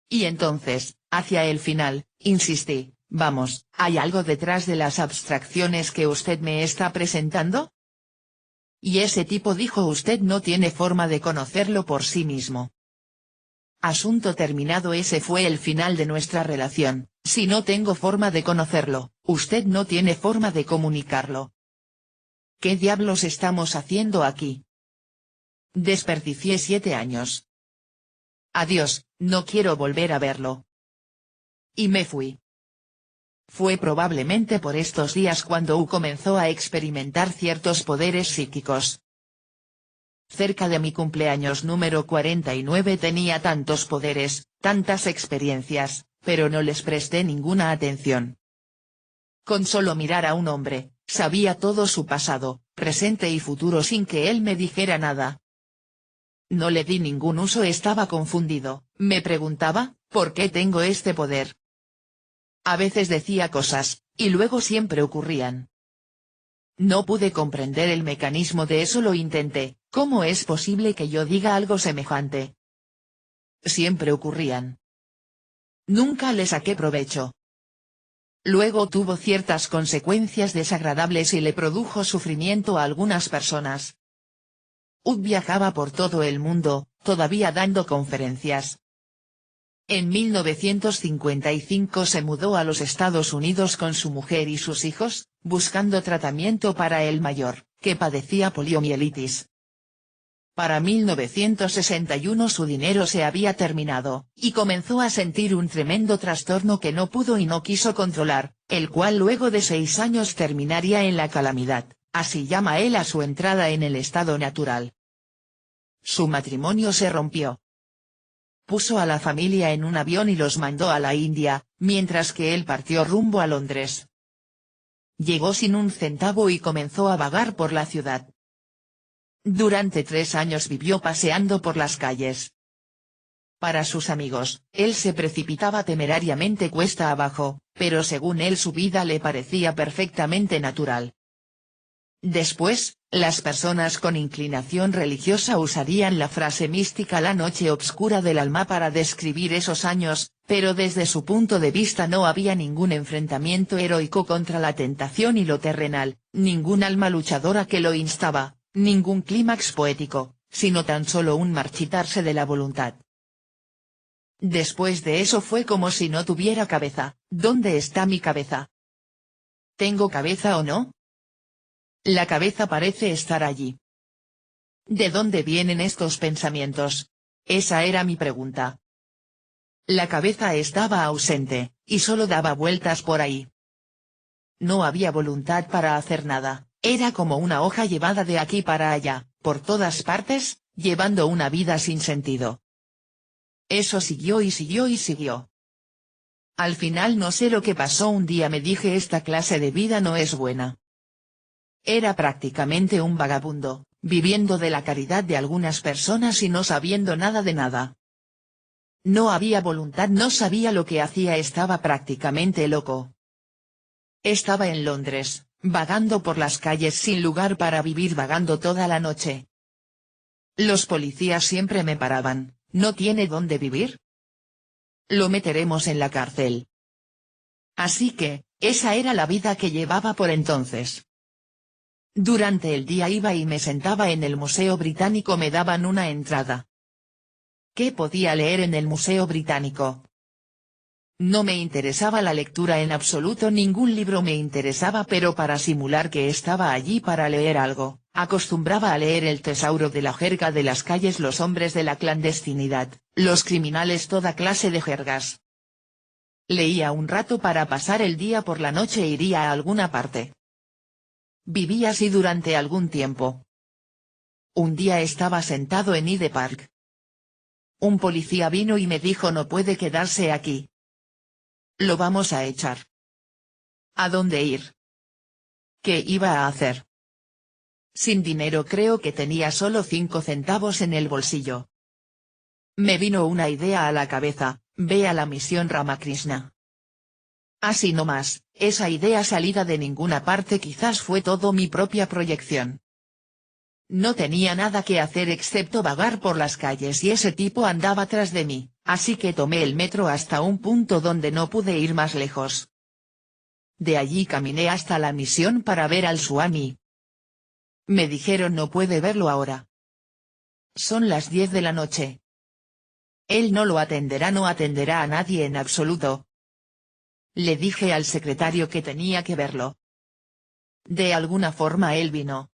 Y entonces, hacia el final, insistí: vamos, ¿hay algo detrás de las abstracciones que usted me está presentando? Y ese tipo dijo: usted no tiene forma de conocerlo por sí mismo. Asunto terminado, ese fue el final de nuestra relación. Si no tengo forma de conocerlo, usted no tiene forma de comunicarlo. ¿Qué diablos estamos haciendo aquí? Desperdicié 7 años. Adiós, no quiero volver a verlo. Y me fui. Fue probablemente por estos días cuando U comenzó a experimentar ciertos poderes psíquicos. Cerca de mi cumpleaños número 49 tenía tantos poderes, tantas experiencias, pero no les presté ninguna atención. Con solo mirar a un hombre, sabía todo su pasado, presente y futuro sin que él me dijera nada. No le di ningún uso, estaba confundido, me preguntaba, ¿por qué tengo este poder? A veces decía cosas, y luego siempre ocurrían. No pude comprender el mecanismo de eso, lo intenté: ¿cómo es posible que yo diga algo semejante? Siempre ocurrían. Nunca le saqué provecho. Luego tuvo ciertas consecuencias desagradables y le produjo sufrimiento a algunas personas. Viajaba por todo el mundo, todavía dando conferencias. En 1955 se mudó a los Estados Unidos con su mujer y sus hijos, buscando tratamiento para el mayor, que padecía poliomielitis. Para 1961 su dinero se había terminado, y comenzó a sentir un tremendo trastorno que no pudo y no quiso controlar, el cual luego de 6 años terminaría en la calamidad, así llama él a su entrada en el estado natural. Su matrimonio se rompió. Puso a la familia en un avión y los mandó a la India, mientras que él partió rumbo a Londres. Llegó sin un centavo y comenzó a vagar por la ciudad. Durante 3 años vivió paseando por las calles. Para sus amigos, él se precipitaba temerariamente cuesta abajo, pero según él su vida le parecía perfectamente natural. Después, las personas con inclinación religiosa usarían la frase mística la noche obscura del alma para describir esos años, pero desde su punto de vista no había ningún enfrentamiento heroico contra la tentación y lo terrenal, ningún alma luchadora que lo instaba, ningún clímax poético, sino tan solo un marchitarse de la voluntad. Después de eso fue como si no tuviera cabeza. ¿Dónde está mi cabeza? ¿Tengo cabeza o no? La cabeza parece estar allí. ¿De dónde vienen estos pensamientos? Esa era mi pregunta. La cabeza estaba ausente, y solo daba vueltas por ahí. No había voluntad para hacer nada, era como una hoja llevada de aquí para allá, por todas partes, llevando una vida sin sentido. Eso siguió y siguió y siguió. Al final no sé lo que pasó, un día me dije esta clase de vida no es buena. Era prácticamente un vagabundo, viviendo de la caridad de algunas personas y no sabiendo nada de nada. No había voluntad, no sabía lo que hacía, estaba prácticamente loco. Estaba en Londres, vagando por las calles sin lugar para vivir, vagando toda la noche. Los policías siempre me paraban, ¿no tiene dónde vivir? Lo meteremos en la cárcel. Así que, esa era la vida que llevaba por entonces. Durante el día iba y me sentaba en el Museo Británico, me daban una entrada. ¿Qué podía leer en el Museo Británico? No me interesaba la lectura en absoluto, ningún libro me interesaba, pero para simular que estaba allí para leer algo, acostumbraba a leer El tesauro de la jerga de las calles, Los hombres de la clandestinidad, Los criminales, toda clase de jergas. Leía un rato para pasar el día, por la noche iría a alguna parte. Viví así durante algún tiempo. Un día estaba sentado en Hyde Park. Un policía vino y me dijo no puede quedarse aquí. Lo vamos a echar. ¿A dónde ir? ¿Qué iba a hacer? Sin dinero, creo que tenía solo 5 centavos en el bolsillo. Me vino una idea a la cabeza, ve a la misión Ramakrishna. Así nomás, esa idea salida de ninguna parte, quizás fue todo mi propia proyección. No tenía nada que hacer excepto vagar por las calles y ese tipo andaba tras de mí, así que tomé el metro hasta un punto donde no pude ir más lejos. De allí caminé hasta la misión para ver al Swami. Me dijeron no puede verlo ahora. Son las 10 de la noche. Él no lo atenderá, no atenderá a nadie en absoluto. Le dije al secretario que tenía que verlo. De alguna forma él vino.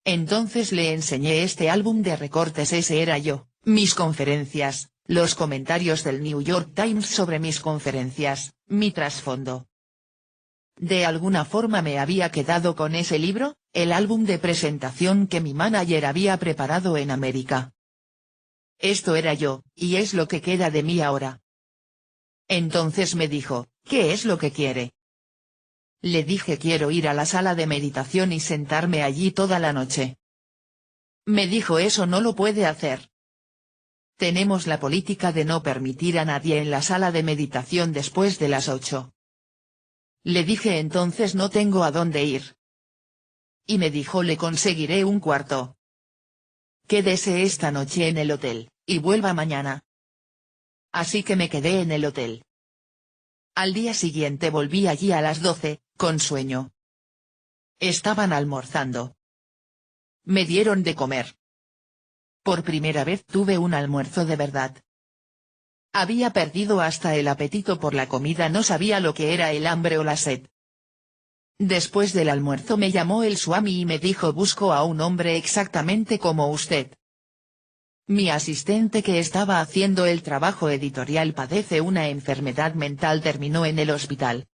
Entonces le enseñé este álbum de recortes, ese era yo, mis conferencias, los comentarios del New York Times sobre mis conferencias, mi trasfondo. De alguna forma me había quedado con ese libro, el álbum de presentación que mi manager había preparado en América. Esto era yo, y es lo que queda de mí ahora. Entonces me dijo, ¿qué es lo que quiere? Le dije quiero ir a la sala de meditación y sentarme allí toda la noche. Me dijo eso no lo puede hacer. Tenemos la política de no permitir a nadie en la sala de meditación después de las 8. Le dije entonces no tengo a dónde ir. Y me dijo le conseguiré un cuarto. Quédese esta noche en el hotel, y vuelva mañana. Así que me quedé en el hotel. Al día siguiente volví allí a las 12, con sueño. Estaban almorzando. Me dieron de comer, Por primera vez tuve un almuerzo de verdad. Había perdido hasta el apetito por la comida, no sabía lo que era el hambre o la sed. Después del almuerzo me llamó el Swami y me dijo: busco a un hombre exactamente como usted. Mi asistente que estaba haciendo el trabajo editorial padece una enfermedad mental, terminó en el hospital.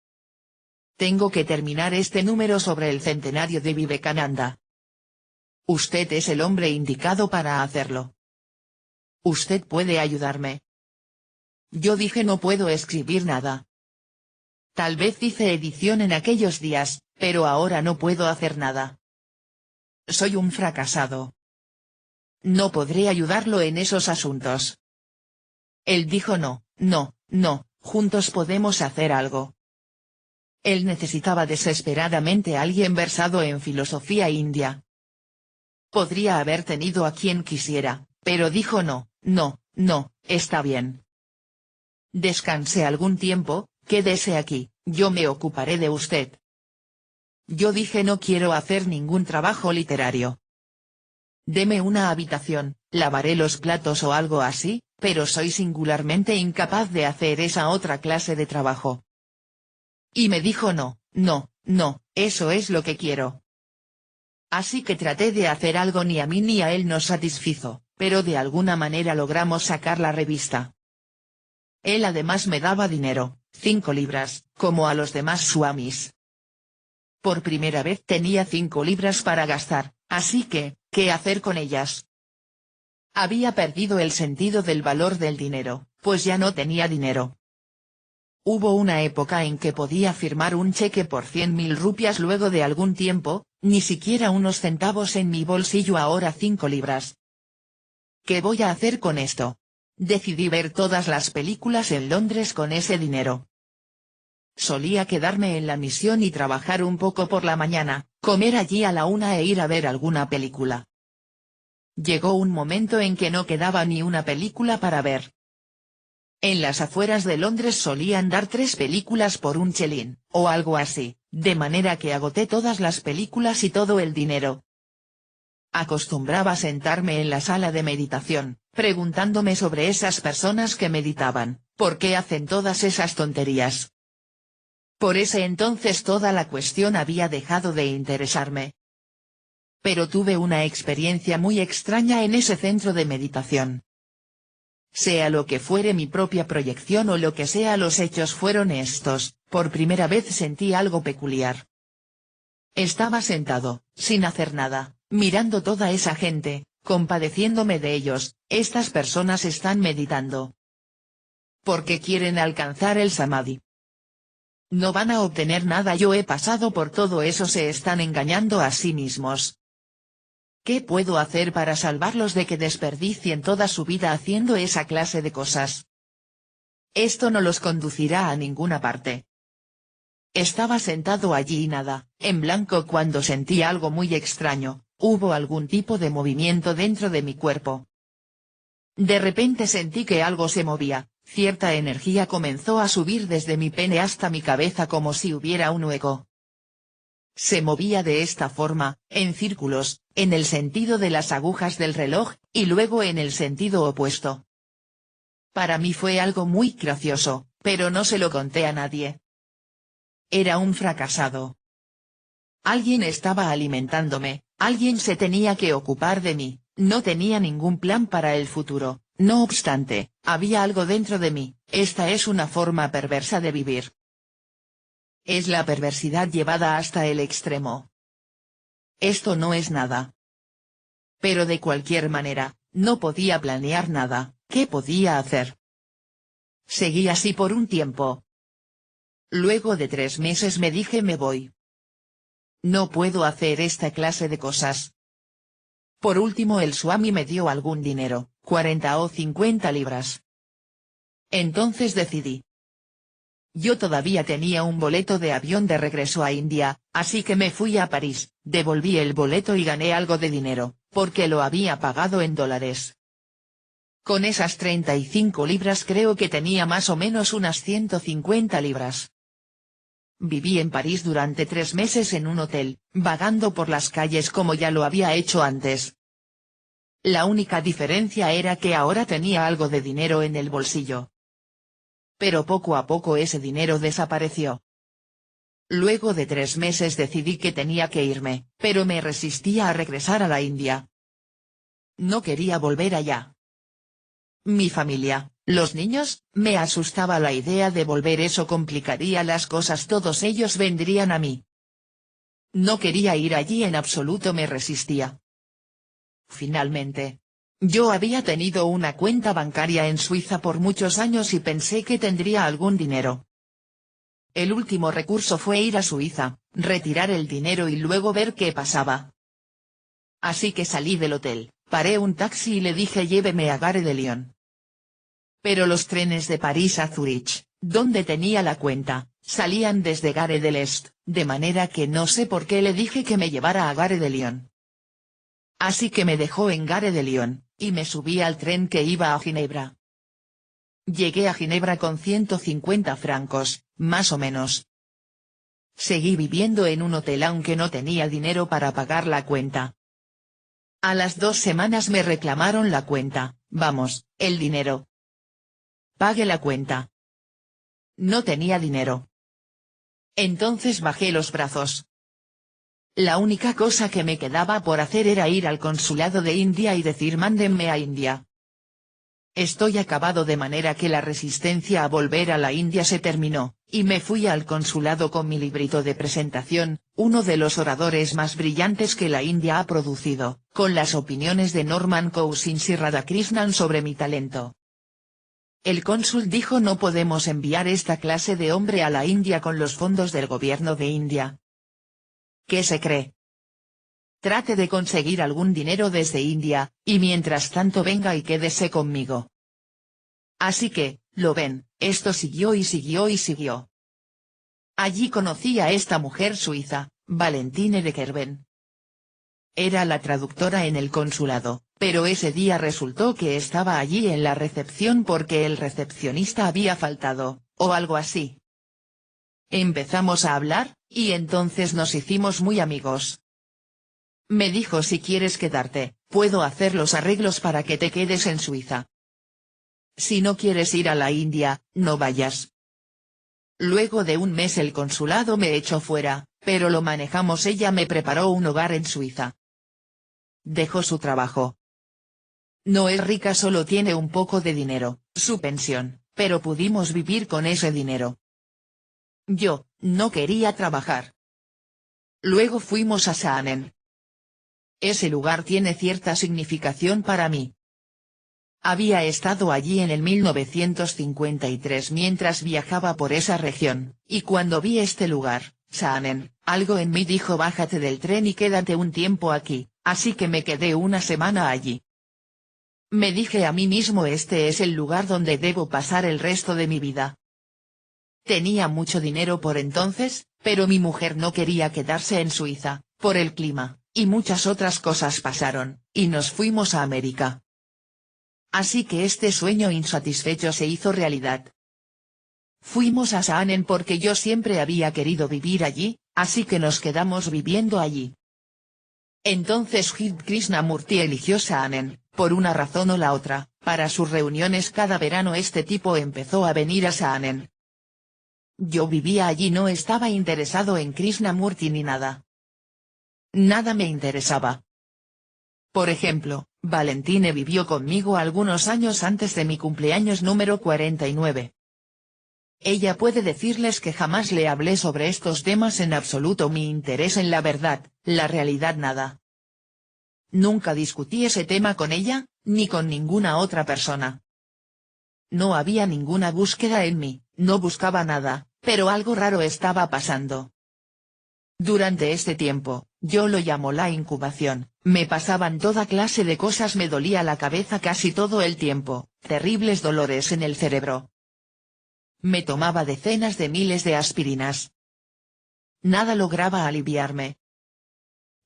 Tengo que terminar este número sobre el centenario de Vivekananda. Usted es el hombre indicado para hacerlo. Usted puede ayudarme. Yo dije: no puedo escribir nada. Tal vez hice edición en aquellos días, pero ahora no puedo hacer nada. Soy un fracasado. No podré ayudarlo en esos asuntos. Él dijo: no, juntos podemos hacer algo. Él necesitaba desesperadamente a alguien versado en filosofía india. Podría haber tenido a quien quisiera, pero dijo: no, está bien. Descanse algún tiempo, quédese aquí, yo me ocuparé de usted. Yo dije: no quiero hacer ningún trabajo literario. Deme una habitación, lavaré los platos o algo así, pero soy singularmente incapaz de hacer esa otra clase de trabajo. Y me dijo: no, eso es lo que quiero. Así que traté de hacer algo, ni a mí ni a él nos satisfizo, pero de alguna manera logramos sacar la revista. Él además me daba dinero, 5 libras, como a los demás swamis. Por primera vez tenía 5 libras para gastar, así que, ¿qué hacer con ellas? Había perdido el sentido del valor del dinero, pues ya no tenía dinero. Hubo una época en que podía firmar un cheque por 100.000 rupias, luego de algún tiempo, ni siquiera unos centavos en mi bolsillo, ahora 5 libras. ¿Qué voy a hacer con esto? Decidí ver todas las películas en Londres con ese dinero. Solía quedarme en la misión y trabajar un poco por la mañana, comer allí a la 1 e ir a ver alguna película. Llegó un momento en que no quedaba ni una película para ver. En las afueras de Londres solían dar 3 películas por un chelín, o algo así, de manera que agoté todas las películas y todo el dinero. Acostumbraba sentarme en la sala de meditación, preguntándome sobre esas personas que meditaban, ¿por qué hacen todas esas tonterías? Por ese entonces toda la cuestión había dejado de interesarme. Pero tuve una experiencia muy extraña en ese centro de meditación. Sea lo que fuere mi propia proyección o lo que sea, los hechos fueron estos: por primera vez sentí algo peculiar. Estaba sentado, sin hacer nada, mirando toda esa gente, compadeciéndome de ellos. Estas personas están meditando porque quieren alcanzar el samadhi. No van a obtener nada, yo he pasado por todo eso, se están engañando a sí mismos. ¿Qué puedo hacer para salvarlos de que desperdicien toda su vida haciendo esa clase de cosas? Esto no los conducirá a ninguna parte. Estaba sentado allí y nada, en blanco, cuando sentí algo muy extraño. Hubo algún tipo de movimiento dentro de mi cuerpo. De repente sentí que algo se movía, cierta energía comenzó a subir desde mi pene hasta mi cabeza como si hubiera un hueco. Se movía de esta forma, en círculos, en el sentido de las agujas del reloj, y luego en el sentido opuesto. Para mí fue algo muy gracioso, pero no se lo conté a nadie. Era un fracasado. Alguien estaba alimentándome, alguien se tenía que ocupar de mí, no tenía ningún plan para el futuro. No obstante, había algo dentro de mí. Esta es una forma perversa de vivir. Es la perversidad llevada hasta el extremo. Esto no es nada. Pero de cualquier manera, no podía planear nada. ¿Qué podía hacer? Seguí así por un tiempo. Luego de 3 meses me dije: me voy. No puedo hacer esta clase de cosas. Por último el Swami me dio algún dinero, 40 o 50 libras. Entonces decidí. Yo todavía tenía un boleto de avión de regreso a India, así que me fui a París, devolví el boleto y gané algo de dinero, porque lo había pagado en dólares. Con esas 35 libras creo que tenía más o menos unas 150 libras. Viví en París durante 3 meses en un hotel, vagando por las calles como ya lo había hecho antes. La única diferencia era que ahora tenía algo de dinero en el bolsillo. Pero poco a poco ese dinero desapareció. Luego de 3 meses decidí que tenía que irme, pero me resistía a regresar a la India. No quería volver allá. Mi familia, los niños, me asustaba la idea de volver, eso complicaría las cosas, todos ellos vendrían a mí. No quería ir allí en absoluto, me resistía. Finalmente. Yo había tenido una cuenta bancaria en Suiza por muchos años y pensé que tendría algún dinero. El último recurso fue ir a Suiza, retirar el dinero y luego ver qué pasaba. Así que salí del hotel, paré un taxi y le dije lléveme a Gare de Lyon. Pero los trenes de París a Zurich, donde tenía la cuenta, salían desde Gare del Est, de manera que no sé por qué le dije que me llevara a Gare de Lyon. Así que me dejó en Gare de Lyon, y me subí al tren que iba a Ginebra. Llegué a Ginebra con 150 francos, más o menos. Seguí viviendo en un hotel aunque no tenía dinero para pagar la cuenta. A las 2 semanas me reclamaron la cuenta, vamos, el dinero. Pagué la cuenta. No tenía dinero. Entonces bajé los brazos. La única cosa que me quedaba por hacer era ir al consulado de India y decir mándenme a India. Estoy acabado, de manera que la resistencia a volver a la India se terminó, y me fui al consulado con mi librito de presentación, uno de los oradores más brillantes que la India ha producido, con las opiniones de Norman Cousins y Radhakrishnan sobre mi talento. El cónsul dijo: no podemos enviar esta clase de hombre a la India con los fondos del gobierno de India. ¿Qué se cree? Trate de conseguir algún dinero desde India, y mientras tanto venga y quédese conmigo. Así que, lo ven, esto siguió y siguió y siguió. Allí conocí a esta mujer suiza, Valentine de Kerben. Era la traductora en el consulado, pero ese día resultó que estaba allí en la recepción porque el recepcionista había faltado, o algo así. Empezamos a hablar, y entonces nos hicimos muy amigos. Me dijo: si quieres quedarte, puedo hacer los arreglos para que te quedes en Suiza. Si no quieres ir a la India, no vayas. Luego de un mes el consulado me echó fuera, pero lo manejamos. Ella me preparó un hogar en Suiza. Dejó su trabajo. No es rica, solo tiene un poco de dinero, su pensión, pero pudimos vivir con ese dinero. Yo, no quería trabajar. Luego fuimos a Saanen. Ese lugar tiene cierta significación para mí. Había estado allí en el 1953 mientras viajaba por esa región, y cuando vi este lugar, Saanen, algo en mí dijo: bájate del tren y quédate un tiempo aquí, así que me quedé una semana allí. Me dije a mí mismo: este es el lugar donde debo pasar el resto de mi vida. Tenía mucho dinero por entonces, pero mi mujer no quería quedarse en Suiza, por el clima, y muchas otras cosas pasaron, y nos fuimos a América. Así que este sueño insatisfecho se hizo realidad. Fuimos a Saanen porque yo siempre había querido vivir allí, así que nos quedamos viviendo allí. Entonces Krishnamurti eligió Saanen, por una razón o la otra, para sus reuniones cada verano. Este tipo empezó a venir a Saanen. Yo vivía allí, no estaba interesado en Krishnamurti ni nada. Nada me interesaba. Por ejemplo, Valentine vivió conmigo algunos años antes de mi cumpleaños número 49. Ella puede decirles que jamás le hablé sobre estos temas en absoluto. Mi interés en la verdad, la realidad, nada. Nunca discutí ese tema con ella, ni con ninguna otra persona. No había ninguna búsqueda en mí, no buscaba nada, pero algo raro estaba pasando. Durante este tiempo, yo lo llamo la incubación, me pasaban toda clase de cosas, me dolía la cabeza casi todo el tiempo, terribles dolores en el cerebro. Me tomaba decenas de miles de aspirinas. Nada lograba aliviarme.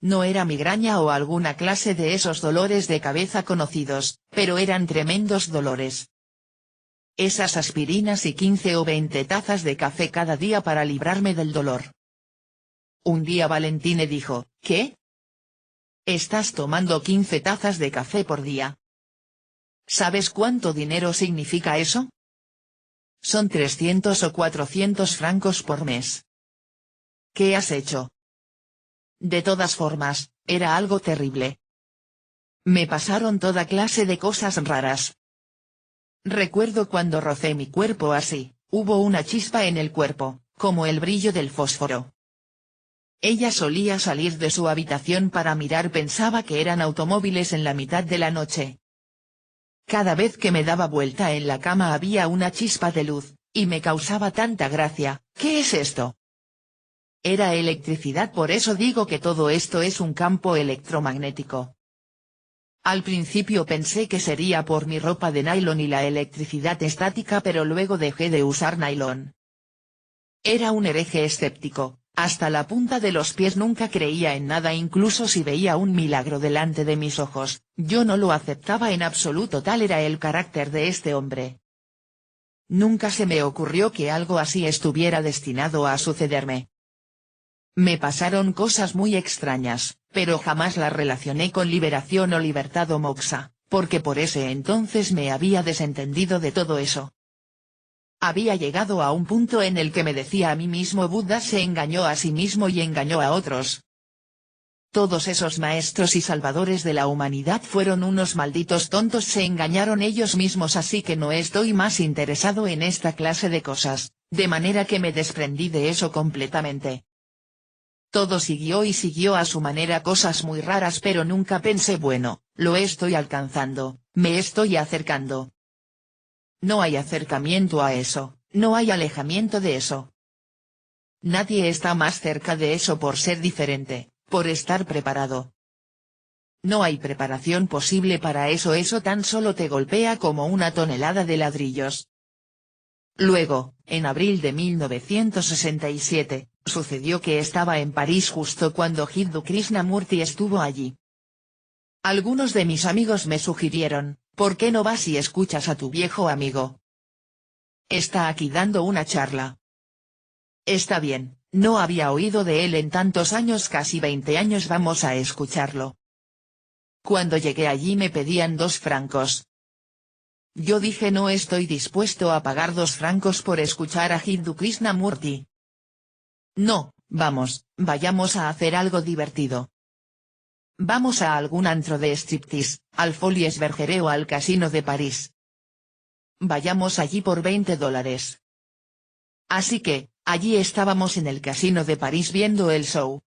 No era migraña o alguna clase de esos dolores de cabeza conocidos, pero eran tremendos dolores. Esas aspirinas y 15 o 20 tazas de café cada día para librarme del dolor. Un día Valentine dijo: ¿qué? Estás tomando 15 tazas de café por día. ¿Sabes cuánto dinero significa eso? Son 300 o 400 francos por mes. ¿Qué has hecho? De todas formas, era algo terrible. Me pasaron toda clase de cosas raras. Recuerdo cuando rocé mi cuerpo así, hubo una chispa en el cuerpo, como el brillo del fósforo. Ella solía salir de su habitación para mirar, pensaba que eran automóviles en la mitad de la noche. Cada vez que me daba vuelta en la cama había una chispa de luz, y me causaba tanta gracia. ¿Qué es esto? Era electricidad, por eso digo que todo esto es un campo electromagnético. Al principio pensé que sería por mi ropa de nylon y la electricidad estática, pero luego dejé de usar nylon. Era un hereje escéptico, hasta la punta de los pies nunca creía en nada, incluso si veía un milagro delante de mis ojos, yo no lo aceptaba en absoluto, tal era el carácter de este hombre. Nunca se me ocurrió que algo así estuviera destinado a sucederme. Me pasaron cosas muy extrañas, pero jamás las relacioné con liberación o libertad o moksha, porque por ese entonces me había desentendido de todo eso. Había llegado a un punto en el que me decía a mí mismo: Buda se engañó a sí mismo y engañó a otros. Todos esos maestros y salvadores de la humanidad fueron unos malditos tontos, se engañaron ellos mismos, así que no estoy más interesado en esta clase de cosas, de manera que me desprendí de eso completamente. Todo siguió y siguió a su manera, cosas muy raras, pero nunca pensé, bueno, lo estoy alcanzando, me estoy acercando. No hay acercamiento a eso, no hay alejamiento de eso. Nadie está más cerca de eso por ser diferente, por estar preparado. No hay preparación posible para eso, eso tan solo te golpea como una tonelada de ladrillos. Luego, en abril de 1967, sucedió que estaba en París justo cuando Jiddu Krishnamurti estuvo allí. Algunos de mis amigos me sugirieron: ¿por qué no vas y escuchas a tu viejo amigo? Está aquí dando una charla. Está bien, no había oído de él en tantos años, casi 20 años, vamos a escucharlo. Cuando llegué allí me pedían 2 francos. Yo dije: no estoy dispuesto a pagar 2 francos por escuchar a Jiddu Krishnamurti. No, vayamos a hacer algo divertido. Vamos a algún antro de striptease, al Folies Bergère o al Casino de París. Vayamos allí por $20. Así que, allí estábamos en el Casino de París viendo el show.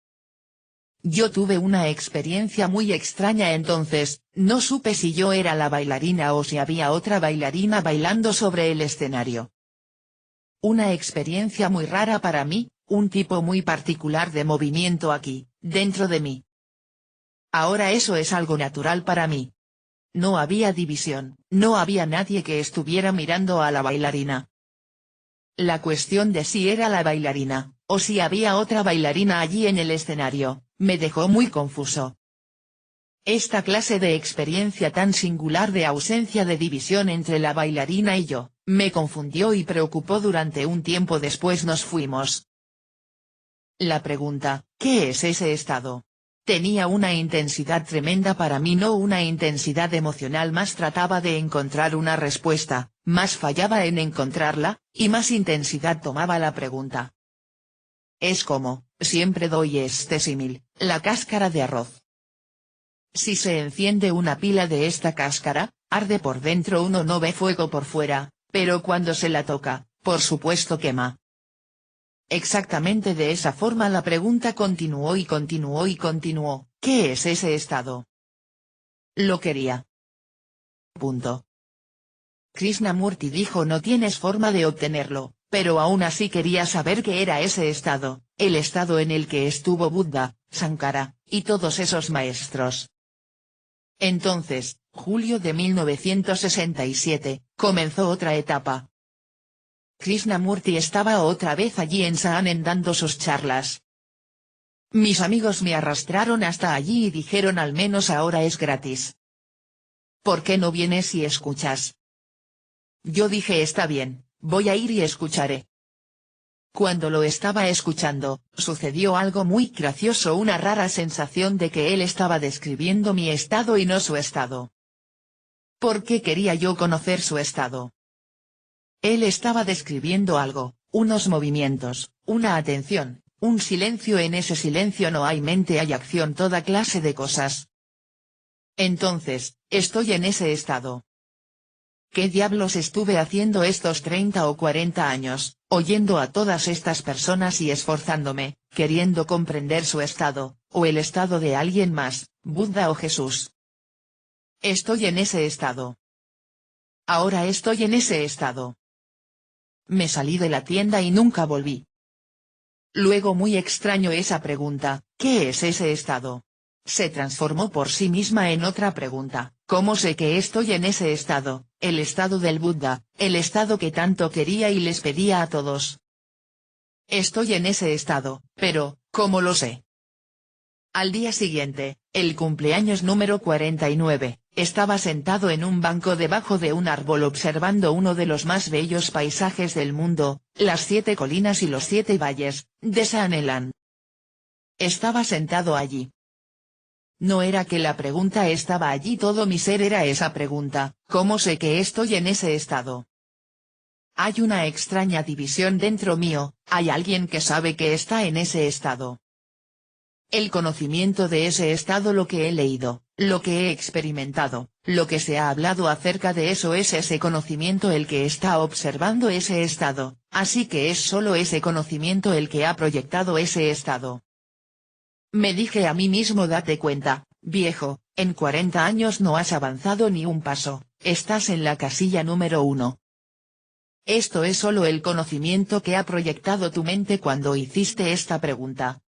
Yo tuve una experiencia muy extraña entonces, no supe si yo era la bailarina o si había otra bailarina bailando sobre el escenario. Una experiencia muy rara para mí, un tipo muy particular de movimiento aquí, dentro de mí. Ahora eso es algo natural para mí. No había división, no había nadie que estuviera mirando a la bailarina. La cuestión de si era la bailarina, o si había otra bailarina allí en el escenario, me dejó muy confuso. Esta clase de experiencia tan singular de ausencia de división entre la bailarina y yo, me confundió y preocupó durante un tiempo. Después nos fuimos. La pregunta, ¿qué es ese estado?, tenía una intensidad tremenda para mí, no una intensidad emocional, más trataba de encontrar una respuesta, más fallaba en encontrarla, y más intensidad tomaba la pregunta. Es como, siempre doy este símil, la cáscara de arroz. Si se enciende una pila de esta cáscara, arde por dentro, uno no ve fuego por fuera, pero cuando se la toca, por supuesto quema. Exactamente de esa forma la pregunta continuó y continuó y continuó, ¿qué es ese estado? Lo quería. Punto. Krishnamurti dijo: no tienes forma de obtenerlo, pero aún así quería saber qué era ese estado, el estado en el que estuvo Buda, Sankara, y todos esos maestros. Entonces, julio de 1967, comenzó otra etapa. Krishnamurti estaba otra vez allí en Saanen dando sus charlas. Mis amigos me arrastraron hasta allí y dijeron: al menos ahora es gratis. ¿Por qué no vienes y escuchas? Yo dije: está bien, voy a ir y escucharé. Cuando lo estaba escuchando, sucedió algo muy gracioso, una rara sensación de que él estaba describiendo mi estado y no su estado. ¿Por qué quería yo conocer su estado? Él estaba describiendo algo, unos movimientos, una atención, un silencio. En ese silencio no hay mente, hay acción, toda clase de cosas. Entonces, estoy en ese estado. ¿Qué diablos estuve haciendo estos 30 o 40 años, oyendo a todas estas personas y esforzándome, queriendo comprender su estado, o el estado de alguien más, Buda o Jesús? Estoy en ese estado. Ahora estoy en ese estado. Me salí de la tienda y nunca volví. Luego, muy extraño esa pregunta, ¿qué es ese estado? Se transformó por sí misma en otra pregunta, ¿cómo sé que estoy en ese estado, el estado del Buda, el estado que tanto quería y les pedía a todos? Estoy en ese estado, pero, ¿cómo lo sé? Al día siguiente, el cumpleaños número 49, estaba sentado en un banco debajo de un árbol observando uno de los más bellos paisajes del mundo, las 7 colinas y los 7 valles, de San Elan. Estaba sentado allí. No era que la pregunta estaba allí, todo mi ser era esa pregunta, ¿cómo sé que estoy en ese estado? Hay una extraña división dentro mío, hay alguien que sabe que está en ese estado. El conocimiento de ese estado, lo que he leído, lo que he experimentado, lo que se ha hablado acerca de eso, es ese conocimiento el que está observando ese estado, así que es solo ese conocimiento el que ha proyectado ese estado. Me dije a mí mismo, date cuenta, viejo, en 40 años no has avanzado ni un paso, estás en la casilla número 1. Esto es solo el conocimiento que ha proyectado tu mente cuando hiciste esta pregunta.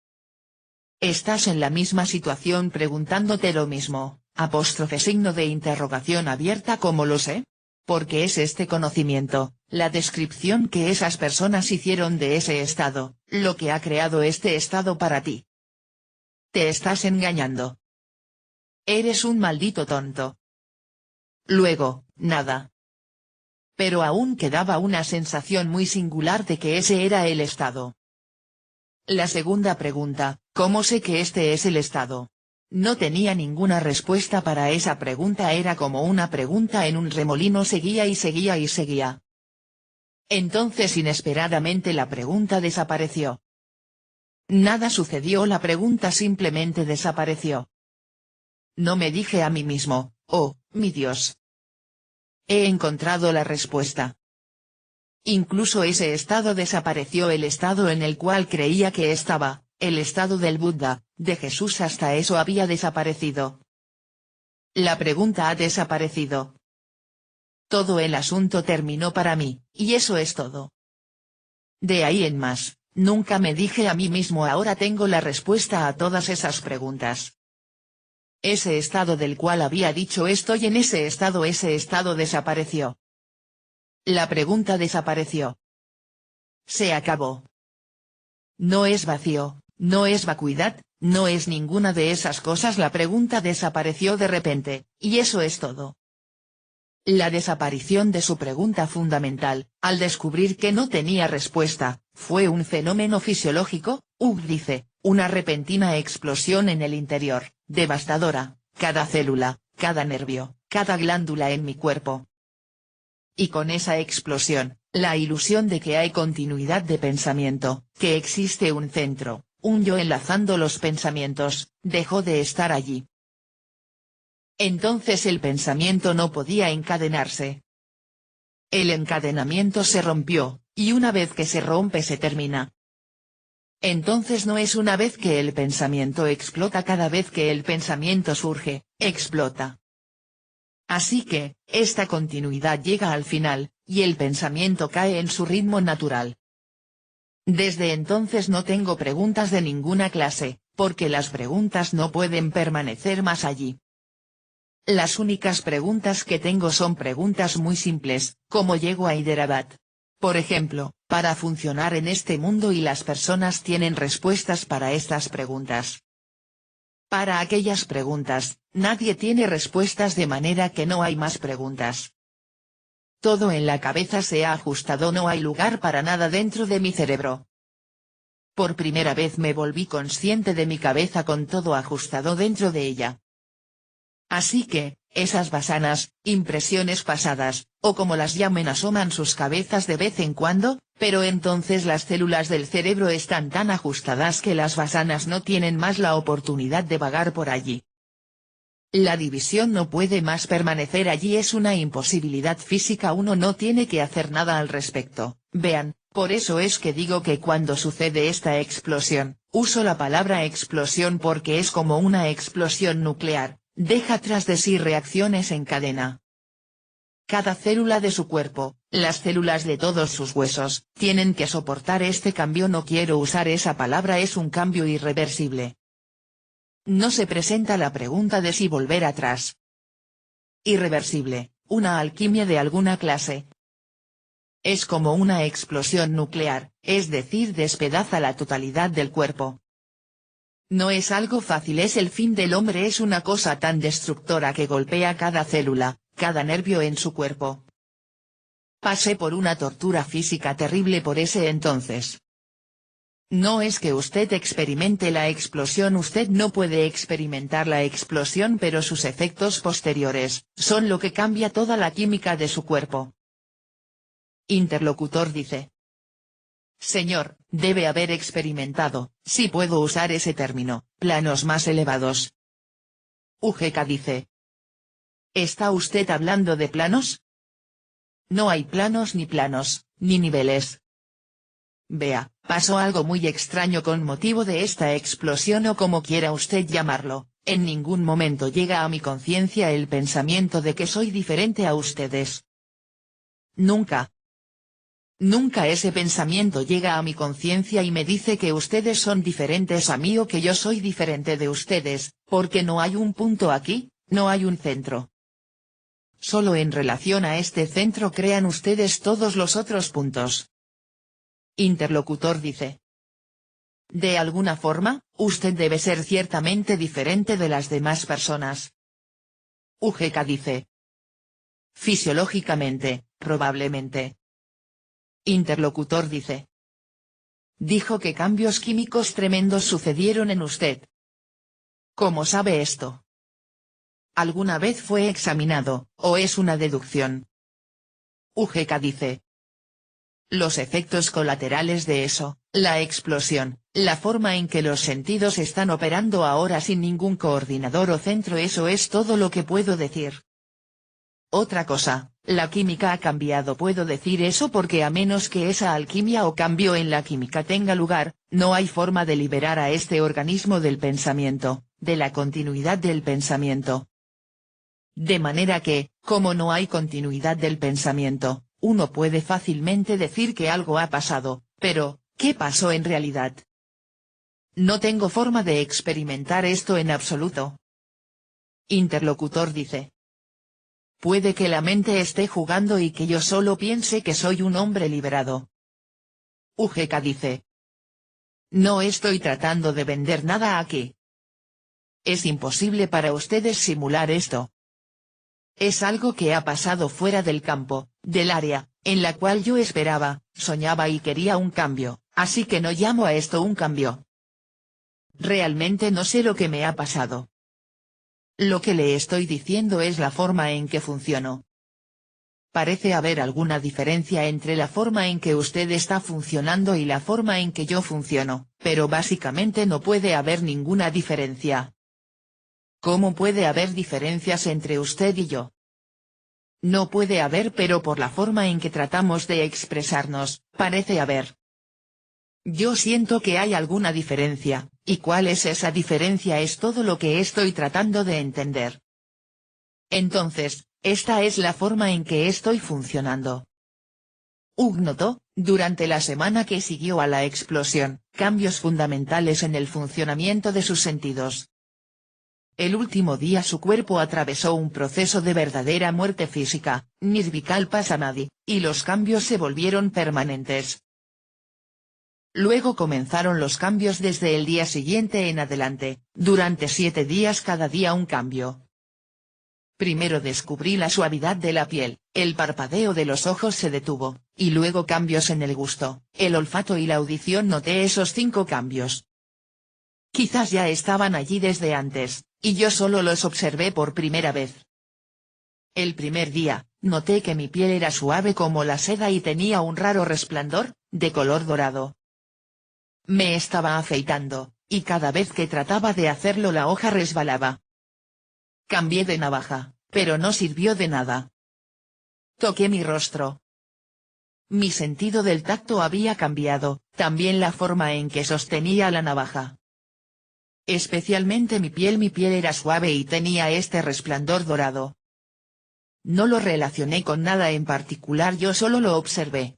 Estás en la misma situación preguntándote lo mismo, signo de interrogación abierta, ¿cómo lo sé? Porque es este conocimiento, la descripción que esas personas hicieron de ese estado, lo que ha creado este estado para ti. Te estás engañando. Eres un maldito tonto. Luego, nada. Pero aún quedaba una sensación muy singular de que ese era el estado. La segunda pregunta, ¿cómo sé que este es el estado? No tenía ninguna respuesta para esa pregunta, era como una pregunta en un remolino, seguía y seguía y seguía. Entonces inesperadamente la pregunta desapareció. Nada sucedió, la pregunta simplemente desapareció. No me dije a mí mismo, oh, mi Dios. He encontrado la respuesta. Incluso ese estado desapareció, el estado en el cual creía que estaba, el estado del Buda, de Jesús, hasta eso había desaparecido. La pregunta ha desaparecido. Todo el asunto terminó para mí, y eso es todo. De ahí en más, nunca me dije a mí mismo, ahora tengo la respuesta a todas esas preguntas. Ese estado del cual había dicho estoy en ese estado desapareció. La pregunta desapareció. Se acabó. No es vacío, no es vacuidad, no es ninguna de esas cosas, la pregunta desapareció de repente, y eso es todo. La desaparición de su pregunta fundamental, al descubrir que no tenía respuesta, fue un fenómeno fisiológico, dice, una repentina explosión en el interior, devastadora, cada célula, cada nervio, cada glándula en mi cuerpo. Y con esa explosión, la ilusión de que hay continuidad de pensamiento, que existe un centro, un yo enlazando los pensamientos, dejó de estar allí. Entonces el pensamiento no podía encadenarse. El encadenamiento se rompió, y una vez que se rompe se termina. Entonces no es una vez que el pensamiento explota, cada vez que el pensamiento surge, explota. Así que, esta continuidad llega al final, y el pensamiento cae en su ritmo natural. Desde entonces no tengo preguntas de ninguna clase, porque las preguntas no pueden permanecer más allí. Las únicas preguntas que tengo son preguntas muy simples, ¿cómo llego a Hyderabad? Por ejemplo, para funcionar en este mundo, y las personas tienen respuestas para estas preguntas. Para aquellas preguntas, nadie tiene respuestas, de manera que no hay más preguntas. Todo en la cabeza se ha ajustado, no hay lugar para nada dentro de mi cerebro. por primera vez me volví consciente de mi cabeza con todo ajustado dentro de ella. Así que, esas vasanas, impresiones pasadas, o como las llamen asoman sus cabezas de vez en cuando, pero entonces las células del cerebro están tan ajustadas que las vasanas no tienen más la oportunidad de vagar por allí. La división no puede más permanecer allí, es una imposibilidad física, uno no tiene que hacer nada al respecto. Vean, por eso es que digo que cuando sucede esta explosión, uso la palabra explosión porque es como una explosión nuclear. Deja tras de sí reacciones en cadena. Cada célula de su cuerpo, las células de todos sus huesos, tienen que soportar este cambio. No quiero usar esa palabra, es un cambio irreversible. No se presenta la pregunta de si volver atrás. Irreversible, una alquimia de alguna clase. Es como una explosión nuclear, es decir, despedaza la totalidad del cuerpo. No es algo fácil, es el fin del hombre, es una cosa tan destructora que golpea cada célula, cada nervio en su cuerpo. Pasé por una tortura física terrible por ese entonces. No es que usted experimente la explosión, usted no puede experimentar la explosión, pero sus efectos posteriores, son lo que cambia toda la química de su cuerpo. Interlocutor dice. Señor, debe haber experimentado, si puedo usar ese término, planos más elevados. UGK dice. ¿Está usted hablando de planos? No hay planos, ni niveles. Vea, pasó algo muy extraño con motivo de esta explosión o como quiera usted llamarlo, en ningún momento llega a mi conciencia el pensamiento de que soy diferente a ustedes. Nunca. Nunca ese pensamiento llega a mi conciencia y me dice que ustedes son diferentes a mí o que yo soy diferente de ustedes, porque no hay un punto aquí, no hay un centro. Solo en relación a este centro crean ustedes todos los otros puntos. Interlocutor dice. De alguna forma, usted debe ser ciertamente diferente de las demás personas. UGK dice. Fisiológicamente, probablemente. Interlocutor dice. Dijo que cambios químicos tremendos sucedieron en usted. ¿Cómo sabe esto? ¿Alguna vez fue examinado, o es una deducción? UGK dice. Los efectos colaterales de eso, la explosión, la forma en que los sentidos están operando ahora sin ningún coordinador o centro, eso es todo lo que puedo decir. Otra cosa, la química ha cambiado, puedo decir eso porque a menos que esa alquimia o cambio en la química tenga lugar, no hay forma de liberar a este organismo del pensamiento, de la continuidad del pensamiento. De manera que, como no hay continuidad del pensamiento, uno puede fácilmente decir que algo ha pasado, pero, ¿qué pasó en realidad? No tengo forma de experimentar esto en absoluto. Interlocutor dice. Puede que la mente esté jugando y que yo solo piense que soy un hombre liberado. UGK dice. No estoy tratando de vender nada aquí. Es imposible para ustedes simular esto. Es algo que ha pasado fuera del campo, del área, en la cual yo esperaba, soñaba y quería un cambio, así que no llamo a esto un cambio. Realmente no sé lo que me ha pasado. Lo que le estoy diciendo es la forma en que funciono. Parece haber alguna diferencia entre la forma en que usted está funcionando y la forma en que yo funciono, pero básicamente no puede haber ninguna diferencia. ¿Cómo puede haber diferencias entre usted y yo? No puede haber, pero por la forma en que tratamos de expresarnos, parece haber. Yo siento que hay alguna diferencia, ¿y cuál es esa diferencia? Es todo lo que estoy tratando de entender. Entonces, esta es la forma en que estoy funcionando. Hug notó, durante la semana que siguió a la explosión, cambios fundamentales en el funcionamiento de sus sentidos. El último día su cuerpo atravesó un proceso de verdadera muerte física, Nirvikalpa Samadhi, y los cambios se volvieron permanentes. Luego comenzaron los cambios desde el día siguiente en adelante, durante 7 días cada día un cambio. Primero descubrí la suavidad de la piel, el parpadeo de los ojos se detuvo, y luego cambios en el gusto, el olfato y la audición. Noté esos 5 cambios. Quizás ya estaban allí desde antes, y yo solo los observé por primera vez. El primer día, noté que mi piel era suave como la seda y tenía un raro resplandor, de color dorado. Me estaba afeitando, y cada vez que trataba de hacerlo la hoja resbalaba. Cambié de navaja, pero no sirvió de nada. Toqué mi rostro. Mi sentido del tacto había cambiado, también la forma en que sostenía la navaja. Especialmente mi piel era suave y tenía este resplandor dorado. No lo relacioné con nada en particular, yo solo lo observé.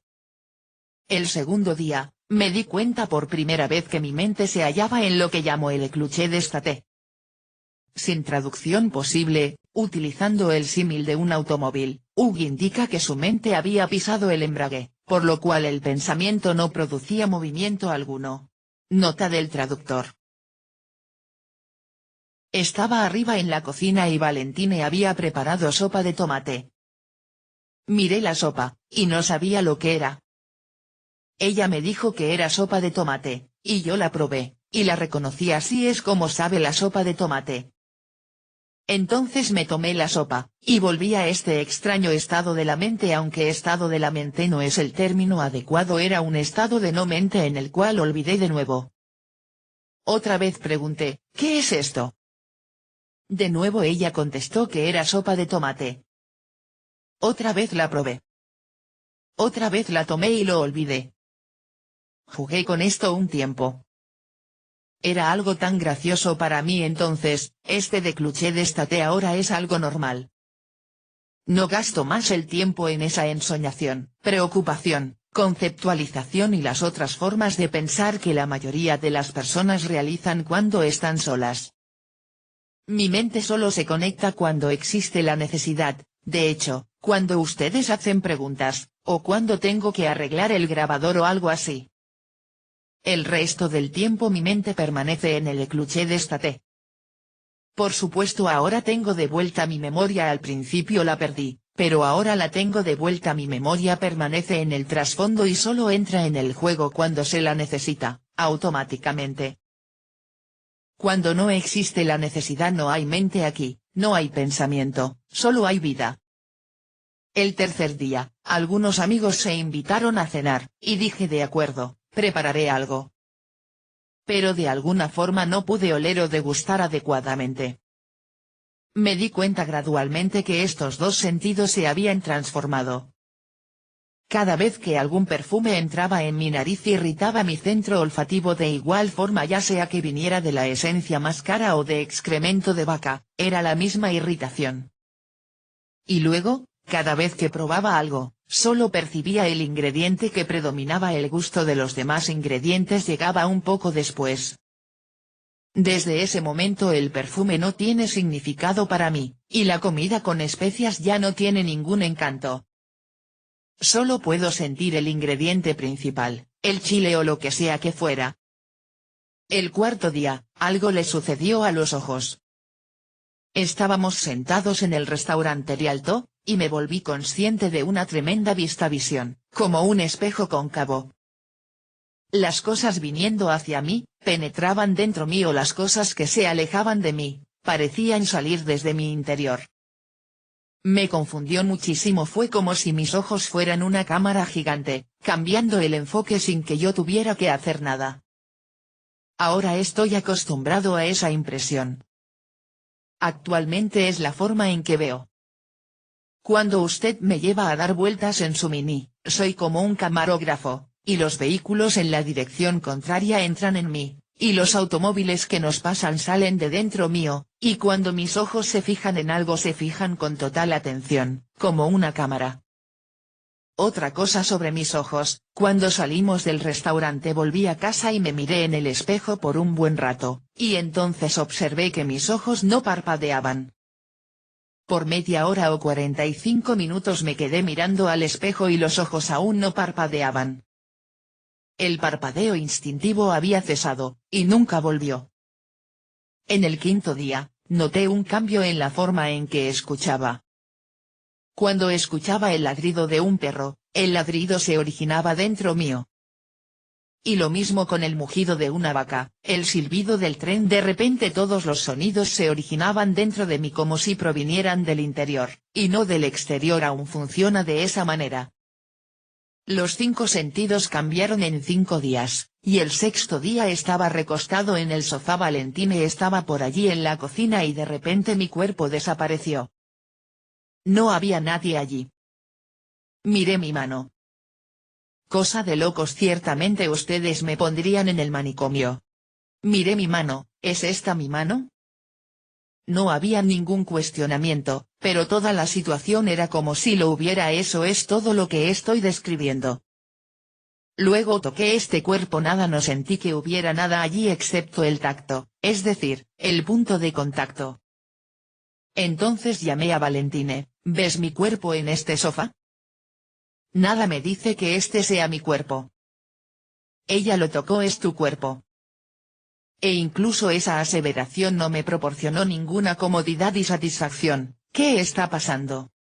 El segundo día, me di cuenta por primera vez que mi mente se hallaba en lo que llamo el écluché d'estate. Sin traducción posible, utilizando el símil de un automóvil, Hugh indica que su mente había pisado el embrague, por lo cual el pensamiento no producía movimiento alguno. Nota del traductor. Estaba arriba en la cocina y Valentine había preparado sopa de tomate. Miré la sopa, y no sabía lo que era. Ella me dijo que era sopa de tomate, y yo la probé, y la reconocí. Así es como sabe la sopa de tomate. Entonces me tomé la sopa, y volví a este extraño estado de la mente, aunque estado de la mente no es el término adecuado, era un estado de no mente en el cual olvidé de nuevo. Otra vez pregunté, ¿qué es esto? De nuevo ella contestó que era sopa de tomate. Otra vez la probé. Otra vez la tomé y lo olvidé. Jugué con esto un tiempo. Era algo tan gracioso para mí entonces, este écluché d'estate ahora es algo normal. No gasto más el tiempo en esa ensoñación, preocupación, conceptualización y las otras formas de pensar que la mayoría de las personas realizan cuando están solas. Mi mente solo se conecta cuando existe la necesidad, de hecho, cuando ustedes hacen preguntas, o cuando tengo que arreglar el grabador o algo así. El resto del tiempo mi mente permanece en el écluché d'estate. Por supuesto ahora tengo de vuelta mi memoria, al principio la perdí, pero ahora la tengo de vuelta. Mi memoria permanece en el trasfondo y solo entra en el juego cuando se la necesita, automáticamente. Cuando no existe la necesidad no hay mente aquí, no hay pensamiento, solo hay vida. El tercer día, algunos amigos se invitaron a cenar, y dije de acuerdo, prepararé algo. Pero de alguna forma no pude oler o degustar adecuadamente. Me di cuenta gradualmente que estos dos sentidos se habían transformado. Cada vez que algún perfume entraba en mi nariz irritaba mi centro olfativo de igual forma, ya sea que viniera de la esencia más cara o de excremento de vaca, era la misma irritación. Y luego, cada vez que probaba algo, solo percibía el ingrediente que predominaba, el gusto de los demás ingredientes llegaba un poco después. Desde ese momento el perfume no tiene significado para mí, y la comida con especias ya no tiene ningún encanto. Solo puedo sentir el ingrediente principal, el chile o lo que sea que fuera. El cuarto día, algo le sucedió a los ojos. Estábamos sentados en el restaurante Rialto, y me volví consciente de una tremenda visión, como un espejo cóncavo. Las cosas viniendo hacia mí, penetraban dentro mío, las cosas que se alejaban de mí, parecían salir desde mi interior. Me confundió muchísimo, fue como si mis ojos fueran una cámara gigante, cambiando el enfoque sin que yo tuviera que hacer nada. Ahora estoy acostumbrado a esa impresión. Actualmente es la forma en que veo. Cuando usted me lleva a dar vueltas en su mini, soy como un camarógrafo, y los vehículos en la dirección contraria entran en mí, y los automóviles que nos pasan salen de dentro mío, y cuando mis ojos se fijan en algo se fijan con total atención, como una cámara. Otra cosa sobre mis ojos, cuando salimos del restaurante volví a casa y me miré en el espejo por un buen rato, y entonces observé que mis ojos no parpadeaban. Por media hora o 45 minutos me quedé mirando al espejo y los ojos aún no parpadeaban. El parpadeo instintivo había cesado, y nunca volvió. En el quinto día, noté un cambio en la forma en que escuchaba. Cuando escuchaba el ladrido de un perro, el ladrido se originaba dentro mío. Y lo mismo con el mugido de una vaca, el silbido del tren, de repente todos los sonidos se originaban dentro de mí como si provinieran del interior, y no del exterior. Aún funciona de esa manera. Los 5 sentidos cambiaron en 5 días, y el 6.º día estaba recostado en el sofá. Valentine estaba por allí en la cocina y de repente mi cuerpo desapareció. No había nadie allí. Miré mi mano. Cosa de locos, ciertamente ustedes me pondrían en el manicomio. Miré mi mano, ¿es esta mi mano? No había ningún cuestionamiento, pero toda la situación era como si lo hubiera. Eso es todo lo que estoy describiendo. Luego toqué este cuerpo, nada, no sentí que hubiera nada allí excepto el tacto, es decir, el punto de contacto. Entonces llamé a Valentine, ¿ves mi cuerpo en este sofá? Nada me dice que este sea mi cuerpo. Ella lo tocó, es tu cuerpo. E incluso esa aseveración no me proporcionó ninguna comodidad y satisfacción. ¿Qué está pasando?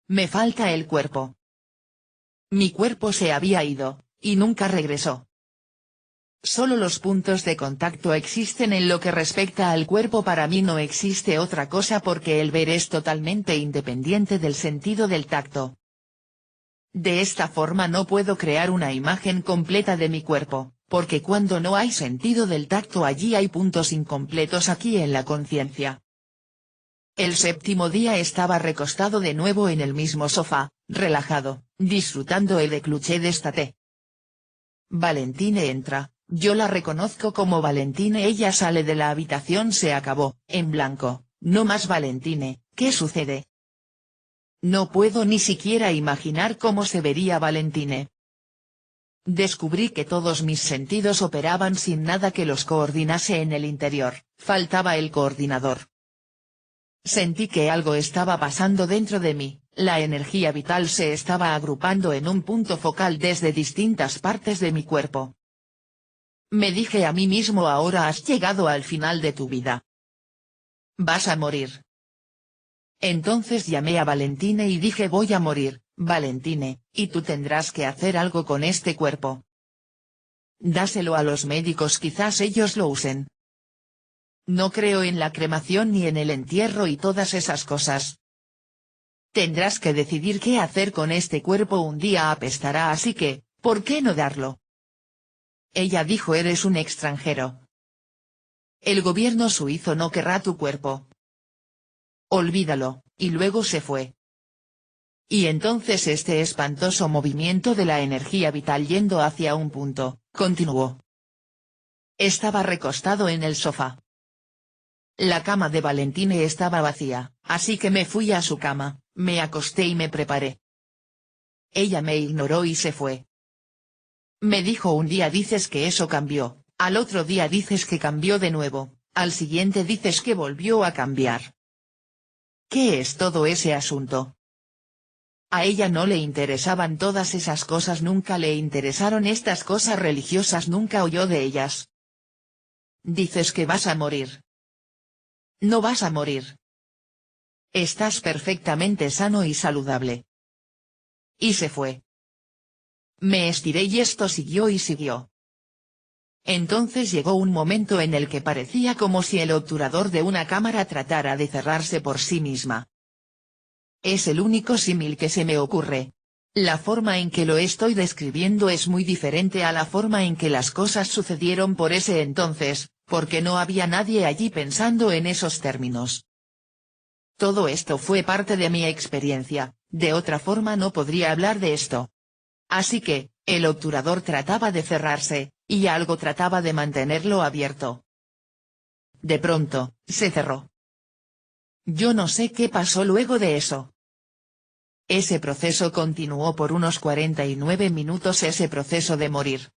Me falta el cuerpo. Mi cuerpo se había ido, y nunca regresó. Solo los puntos de contacto existen en lo que respecta al cuerpo. Para mí no existe otra cosa porque el ver es totalmente independiente del sentido del tacto. De esta forma no puedo crear una imagen completa de mi cuerpo, porque cuando no hay sentido del tacto allí hay puntos incompletos aquí en la conciencia. El 7.º día estaba recostado de nuevo en el mismo sofá, relajado, disfrutando el cluché de esta té. Valentine entra, yo la reconozco como Valentine, ella sale de la habitación. Se acabó, en blanco, no más Valentine, ¿qué sucede? No puedo ni siquiera imaginar cómo se vería Valentine. Descubrí que todos mis sentidos operaban sin nada que los coordinase en el interior, faltaba el coordinador. Sentí que algo estaba pasando dentro de mí, la energía vital se estaba agrupando en un punto focal desde distintas partes de mi cuerpo. Me dije a mí mismo, ahora has llegado al final de tu vida. Vas a morir. Entonces llamé a Valentine y dije, voy a morir, Valentine, y tú tendrás que hacer algo con este cuerpo. Dáselo a los médicos, quizás ellos lo usen. No creo en la cremación ni en el entierro y todas esas cosas. Tendrás que decidir qué hacer con este cuerpo, un día apestará, así que, ¿por qué no darlo? Ella dijo, eres un extranjero. El gobierno suizo no querrá tu cuerpo. Olvídalo, y luego se fue. Y entonces este espantoso movimiento de la energía vital yendo hacia un punto, continuó. Estaba recostado en el sofá. La cama de Valentine estaba vacía, así que me fui a su cama, me acosté y me preparé. Ella me ignoró y se fue. Me dijo, un día dices que eso cambió, al otro día dices que cambió de nuevo, al siguiente dices que volvió a cambiar. ¿Qué es todo ese asunto? A ella no le interesaban todas esas cosas, nunca le interesaron estas cosas religiosas, nunca oyó de ellas. Dices que vas a morir. No vas a morir. Estás perfectamente sano y saludable. Y se fue. Me estiré y esto siguió y siguió. Entonces llegó un momento en el que parecía como si el obturador de una cámara tratara de cerrarse por sí misma. Es el único símil que se me ocurre. La forma en que lo estoy describiendo es muy diferente a la forma en que las cosas sucedieron por ese entonces, porque no había nadie allí pensando en esos términos. Todo esto fue parte de mi experiencia, de otra forma no podría hablar de esto. Así que, el obturador trataba de cerrarse, y algo trataba de mantenerlo abierto. De pronto, se cerró. Yo no sé qué pasó luego de eso. Ese proceso continuó por unos 49 minutos, ese proceso de morir.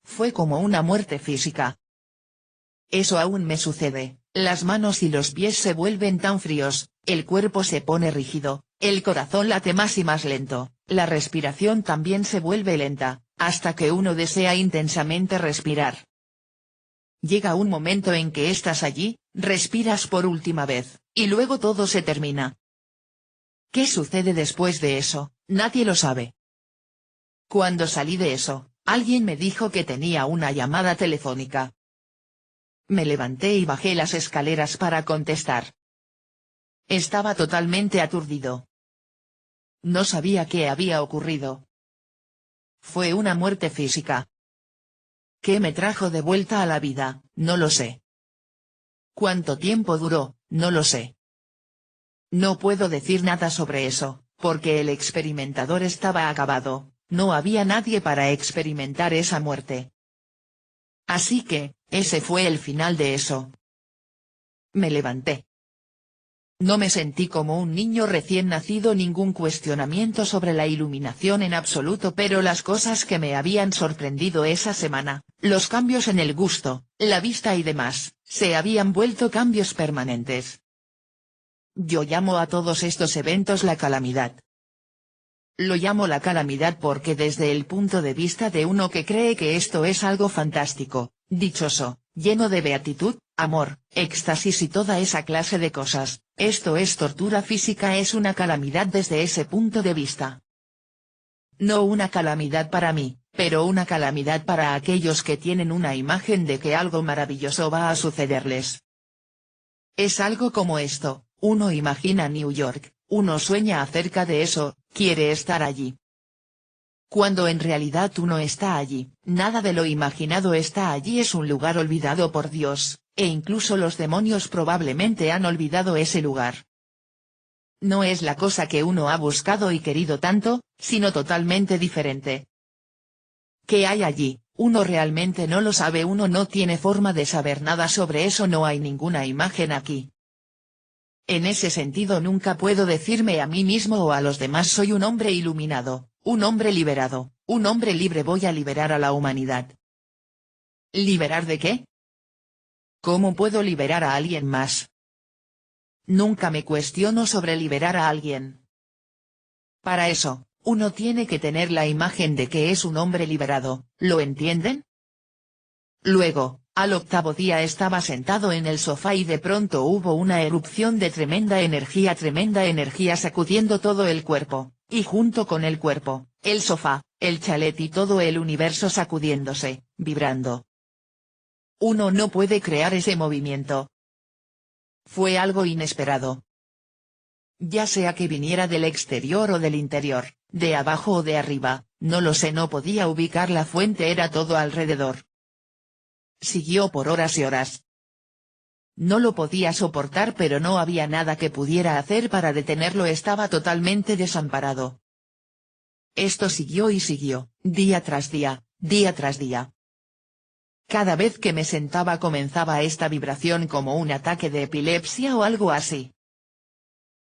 Fue como una muerte física. Eso aún me sucede, las manos y los pies se vuelven tan fríos, el cuerpo se pone rígido, el corazón late más y más lento, la respiración también se vuelve lenta, hasta que uno desea intensamente respirar. Llega un momento en que estás allí, respiras por última vez, y luego todo se termina. ¿Qué sucede después de eso? Nadie lo sabe. Cuando salí de eso, alguien me dijo que tenía una llamada telefónica. Me levanté y bajé las escaleras para contestar. Estaba totalmente aturdido. No sabía qué había ocurrido. Fue una muerte física. ¿Qué me trajo de vuelta a la vida? No lo sé. ¿Cuánto tiempo duró? No lo sé. No puedo decir nada sobre eso, porque el experimentador estaba acabado, no había nadie para experimentar esa muerte. Así que, ese fue el final de eso. Me levanté. No me sentí como un niño recién nacido, ningún cuestionamiento sobre la iluminación en absoluto, pero las cosas que me habían sorprendido esa semana, los cambios en el gusto, la vista y demás, se habían vuelto cambios permanentes. Yo llamo a todos estos eventos la calamidad. Lo llamo la calamidad porque desde el punto de vista de uno que cree que esto es algo fantástico, dichoso, lleno de beatitud, amor, éxtasis y toda esa clase de cosas, esto es tortura física, es una calamidad desde ese punto de vista. No una calamidad para mí, pero una calamidad para aquellos que tienen una imagen de que algo maravilloso va a sucederles. Es algo como esto, uno imagina New York, uno sueña acerca de eso, quiere estar allí. Cuando en realidad uno está allí, nada de lo imaginado está allí, es un lugar olvidado por Dios, e incluso los demonios probablemente han olvidado ese lugar. No es la cosa que uno ha buscado y querido tanto, sino totalmente diferente. ¿Qué hay allí? Uno realmente no lo sabe, uno no tiene forma de saber nada sobre eso, no hay ninguna imagen aquí. En ese sentido nunca puedo decirme a mí mismo o a los demás soy un hombre iluminado, un hombre liberado, un hombre libre, voy a liberar a la humanidad. ¿Liberar de qué? ¿Cómo puedo liberar a alguien más? Nunca me cuestiono sobre liberar a alguien. Para eso, uno tiene que tener la imagen de que es un hombre liberado, ¿lo entienden? Luego, al octavo día estaba sentado en el sofá y de pronto hubo una erupción de tremenda energía sacudiendo todo el cuerpo, y junto con el cuerpo, el sofá, el chalet y todo el universo sacudiéndose, vibrando. Uno no puede crear ese movimiento. Fue algo inesperado. Ya sea que viniera del exterior o del interior, de abajo o de arriba, no lo sé, no podía ubicar la fuente, era todo alrededor. Siguió por horas y horas. No lo podía soportar, pero no había nada que pudiera hacer para detenerlo, estaba totalmente desamparado. Esto siguió y siguió, día tras día, día tras día. Cada vez que me sentaba comenzaba esta vibración como un ataque de epilepsia o algo así.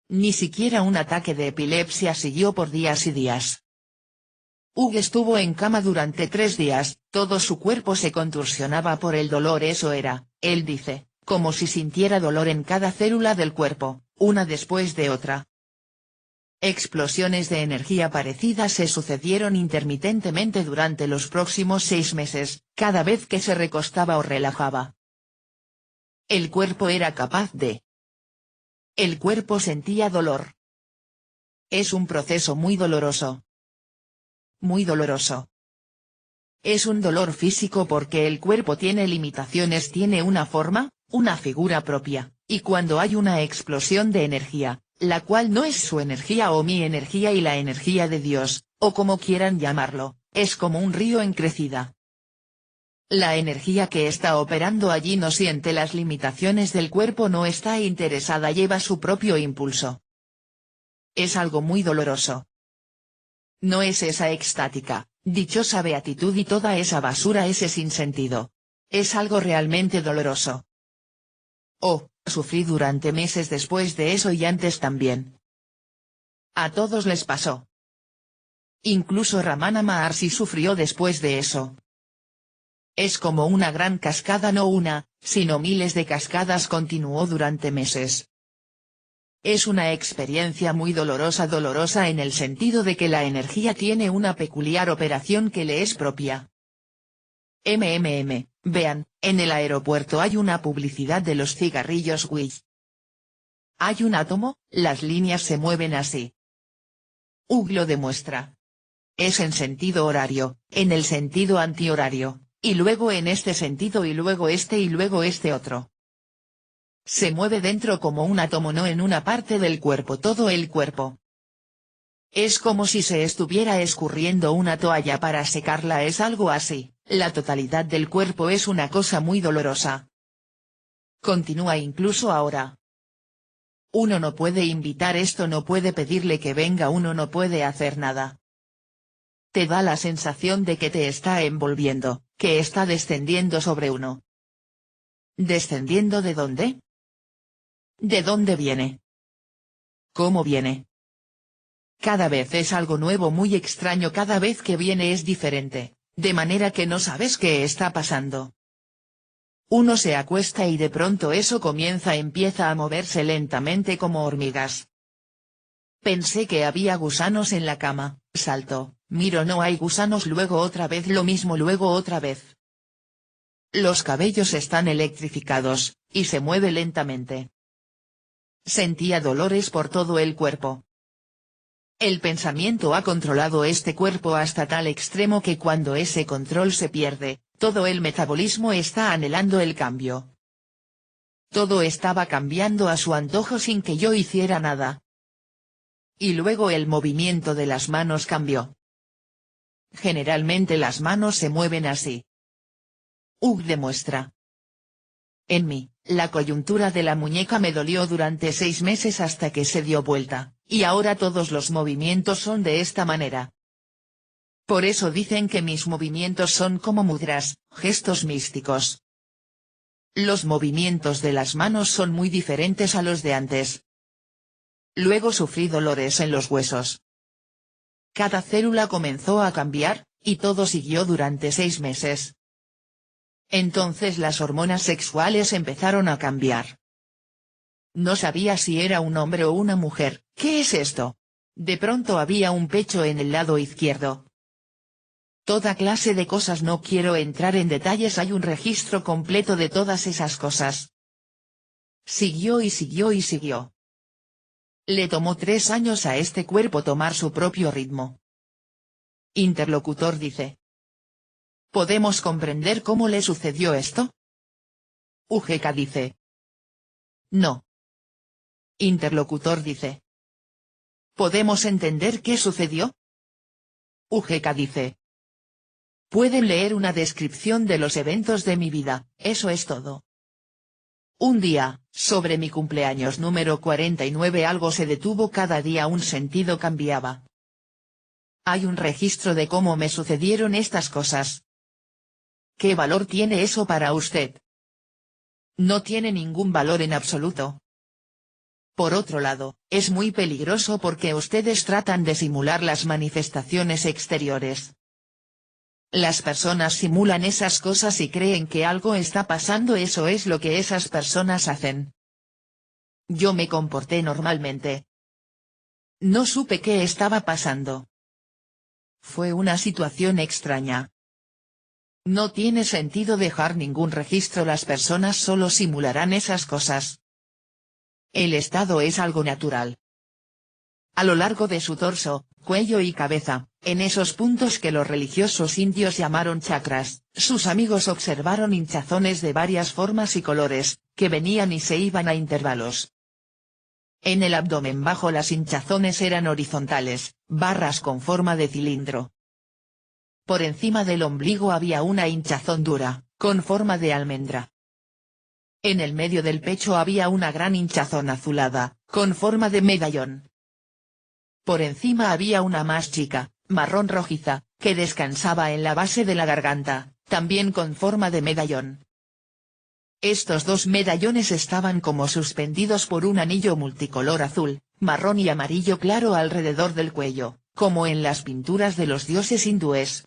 Ni siquiera un ataque de epilepsia, siguió por días y días. Hugh estuvo en cama durante 3 días, todo su cuerpo se contorsionaba por el dolor, eso era, él dice, como si sintiera dolor en cada célula del cuerpo, una después de otra. Explosiones de energía parecidas se sucedieron intermitentemente durante los próximos 6 meses, cada vez que se recostaba o relajaba. El cuerpo era capaz de. El cuerpo sentía dolor. Es un proceso muy doloroso. Muy doloroso. Es un dolor físico porque el cuerpo tiene limitaciones, tiene una forma, una figura propia, y cuando hay una explosión de energía, la cual no es su energía o mi energía y la energía de Dios, o como quieran llamarlo, es como un río en crecida. La energía que está operando allí no siente las limitaciones del cuerpo, no está interesada, lleva su propio impulso. Es algo muy doloroso. No es esa extática, dichosa beatitud y toda esa basura, ese sinsentido. Es algo realmente doloroso. Oh, sufrí durante meses después de eso y antes también. A todos les pasó. Incluso Ramana Maharshi sufrió después de eso. Es como una gran cascada, no una, sino miles de cascadas, continuó durante meses. Es una experiencia muy dolorosa en el sentido de que la energía tiene una peculiar operación que le es propia. Vean, en el aeropuerto hay una publicidad de los cigarrillos Wiz. Hay un átomo, las líneas se mueven así. Hugh lo demuestra. Es en sentido horario, en el sentido antihorario, y luego en este sentido y luego este y luego este otro. Se mueve dentro como un átomo, no en una parte del cuerpo, todo el cuerpo. Es como si se estuviera escurriendo una toalla para secarla, es algo así, la totalidad del cuerpo es una cosa muy dolorosa. Continúa incluso ahora. Uno no puede invitar esto, no puede pedirle que venga, uno no puede hacer nada. Te da la sensación de que te está envolviendo, que está descendiendo sobre uno. ¿Descendiendo de dónde? ¿De dónde viene? ¿Cómo viene? Cada vez es algo nuevo, muy extraño, cada vez que viene es diferente, de manera que no sabes qué está pasando. Uno se acuesta y de pronto eso empieza a moverse lentamente como hormigas. Pensé que había gusanos en la cama, salto, miro, no hay gusanos, luego otra vez lo mismo, luego otra vez. Los cabellos están electrificados, y se mueve lentamente. Sentía dolores por todo el cuerpo. El pensamiento ha controlado este cuerpo hasta tal extremo que cuando ese control se pierde, todo el metabolismo está anhelando el cambio. Todo estaba cambiando a su antojo sin que yo hiciera nada. Y luego el movimiento de las manos cambió. Generalmente las manos se mueven así. Hugh demuestra. En mí, la coyuntura de la muñeca me dolió durante 6 meses hasta que se dio vuelta, y ahora todos los movimientos son de esta manera. Por eso dicen que mis movimientos son como mudras, gestos místicos. Los movimientos de las manos son muy diferentes a los de antes. Luego sufrí dolores en los huesos. Cada célula comenzó a cambiar, y todo siguió durante 6 meses. Entonces las hormonas sexuales empezaron a cambiar. No sabía si era un hombre o una mujer. ¿Qué es esto? De pronto había un pecho en el lado izquierdo. Toda clase de cosas, no quiero entrar en detalles, hay un registro completo de todas esas cosas. Siguió y siguió y siguió. Le tomó 3 años a este cuerpo tomar su propio ritmo. Interlocutor dice. ¿Podemos comprender cómo le sucedió esto? UGK dice. No. Interlocutor dice. ¿Podemos entender qué sucedió? UGK dice. Pueden leer una descripción de los eventos de mi vida, eso es todo. Un día, sobre mi cumpleaños número 49, algo se detuvo, cada día un sentido cambiaba. Hay un registro de cómo me sucedieron estas cosas. ¿Qué valor tiene eso para usted? No tiene ningún valor en absoluto. Por otro lado, es muy peligroso porque ustedes tratan de simular las manifestaciones exteriores. Las personas simulan esas cosas y creen que algo está pasando, eso es lo que esas personas hacen. Yo me comporté normalmente. No supe qué estaba pasando. Fue una situación extraña. No tiene sentido dejar ningún registro, las personas solo simularán esas cosas. El estado es algo natural. A lo largo de su torso, cuello y cabeza, en esos puntos que los religiosos indios llamaron chakras, sus amigos observaron hinchazones de varias formas y colores, que venían y se iban a intervalos. En el abdomen bajo las hinchazones eran horizontales, barras con forma de cilindro. Por encima del ombligo había una hinchazón dura, con forma de almendra. En el medio del pecho había una gran hinchazón azulada, con forma de medallón. Por encima había una más chica, marrón rojiza, que descansaba en la base de la garganta, también con forma de medallón. Estos 2 medallones estaban como suspendidos por un anillo multicolor azul, marrón y amarillo claro alrededor del cuello, como en las pinturas de los dioses hindúes.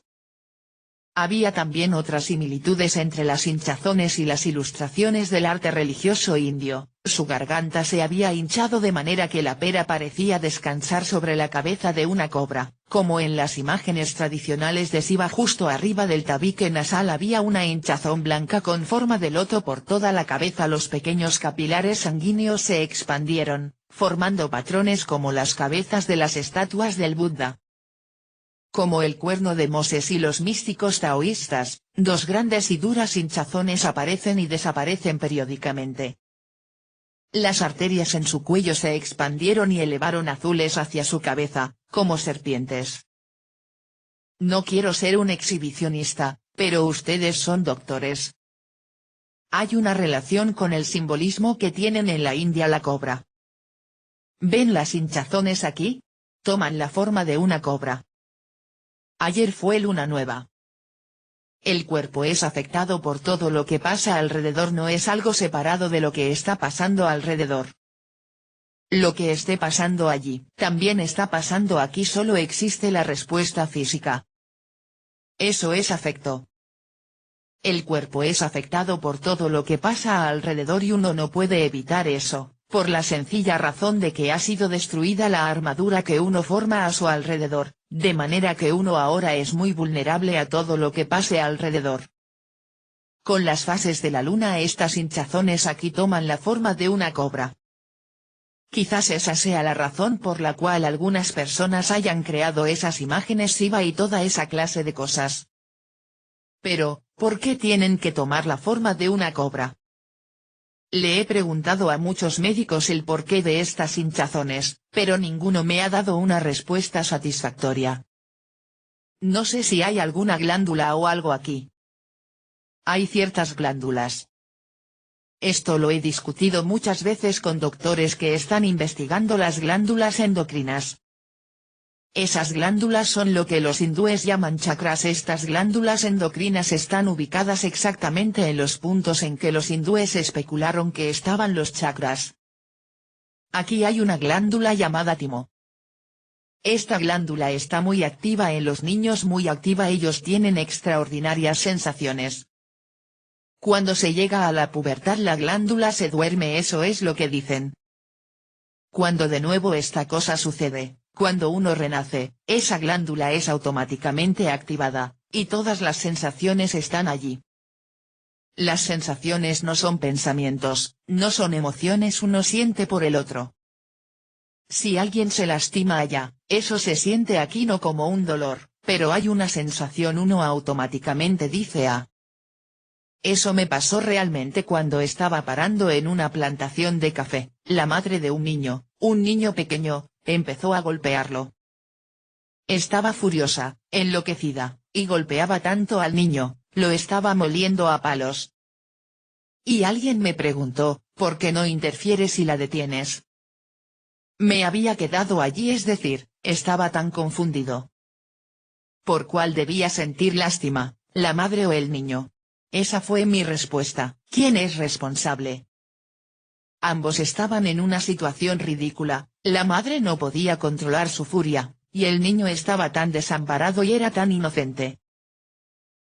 Había también otras similitudes entre las hinchazones y las ilustraciones del arte religioso indio, Su garganta se había hinchado de manera que la pera parecía descansar sobre la cabeza de una cobra, como en las imágenes tradicionales de Shiva. Justo arriba del tabique nasal había una hinchazón blanca con forma de loto por toda la cabeza. Los pequeños capilares sanguíneos se expandieron, formando patrones como las cabezas de las estatuas del Buda. Como el cuerno de Moses y los místicos taoístas, dos grandes y duras hinchazones aparecen y desaparecen periódicamente. Las arterias en su cuello se expandieron y elevaron azules hacia su cabeza, como serpientes. No quiero ser un exhibicionista, pero ustedes son doctores. Hay una relación con el simbolismo que tienen en la India la cobra. ¿Ven las hinchazones aquí? Toman la forma de una cobra. Ayer fue luna nueva. El cuerpo es afectado por todo lo que pasa alrededor, no es algo separado de lo que está pasando alrededor. Lo que esté pasando allí, también está pasando aquí, solo existe la respuesta física. Eso es afecto. El cuerpo es afectado por todo lo que pasa alrededor y uno no puede evitar eso, por la sencilla razón de que ha sido destruida la armadura que uno forma a su alrededor, de manera que uno ahora es muy vulnerable a todo lo que pase alrededor. Con las fases de la luna estas hinchazones aquí toman la forma de una cobra. Quizás esa sea la razón por la cual algunas personas hayan creado esas imágenes Shiva y toda esa clase de cosas. Pero, ¿por qué tienen que tomar la forma de una cobra? Le he preguntado a muchos médicos el porqué de estas hinchazones, pero ninguno me ha dado una respuesta satisfactoria. No sé si hay alguna glándula o algo aquí. Hay ciertas glándulas. Esto lo he discutido muchas veces con doctores que están investigando las glándulas endocrinas. Esas glándulas son lo que los hindúes llaman chakras. Estas glándulas endocrinas están ubicadas exactamente en los puntos en que los hindúes especularon que estaban los chakras. Aquí hay una glándula llamada timo. Esta glándula está muy activa en los niños, muy activa, ellos tienen extraordinarias sensaciones. Cuando se llega a la pubertad la glándula se duerme, eso es lo que dicen. Cuando de nuevo esta cosa sucede, cuando uno renace, esa glándula es automáticamente activada, y todas las sensaciones están allí. Las sensaciones no son pensamientos, no son emociones, uno siente por el otro. Si alguien se lastima allá, eso se siente aquí no como un dolor, pero hay una sensación, uno automáticamente dice ah. Eso me pasó realmente cuando estaba parando en una plantación de café, la madre de un niño pequeño, empezó a golpearlo. Estaba furiosa, enloquecida, y golpeaba tanto al niño, lo estaba moliendo a palos. Y alguien me preguntó, ¿por qué no interfieres y la detienes? Me había quedado allí, es decir, estaba tan confundido. ¿Por cuál debía sentir lástima, la madre o el niño? Esa fue mi respuesta, ¿quién es responsable? Ambos estaban en una situación ridícula, la madre no podía controlar su furia, y el niño estaba tan desamparado y era tan inocente.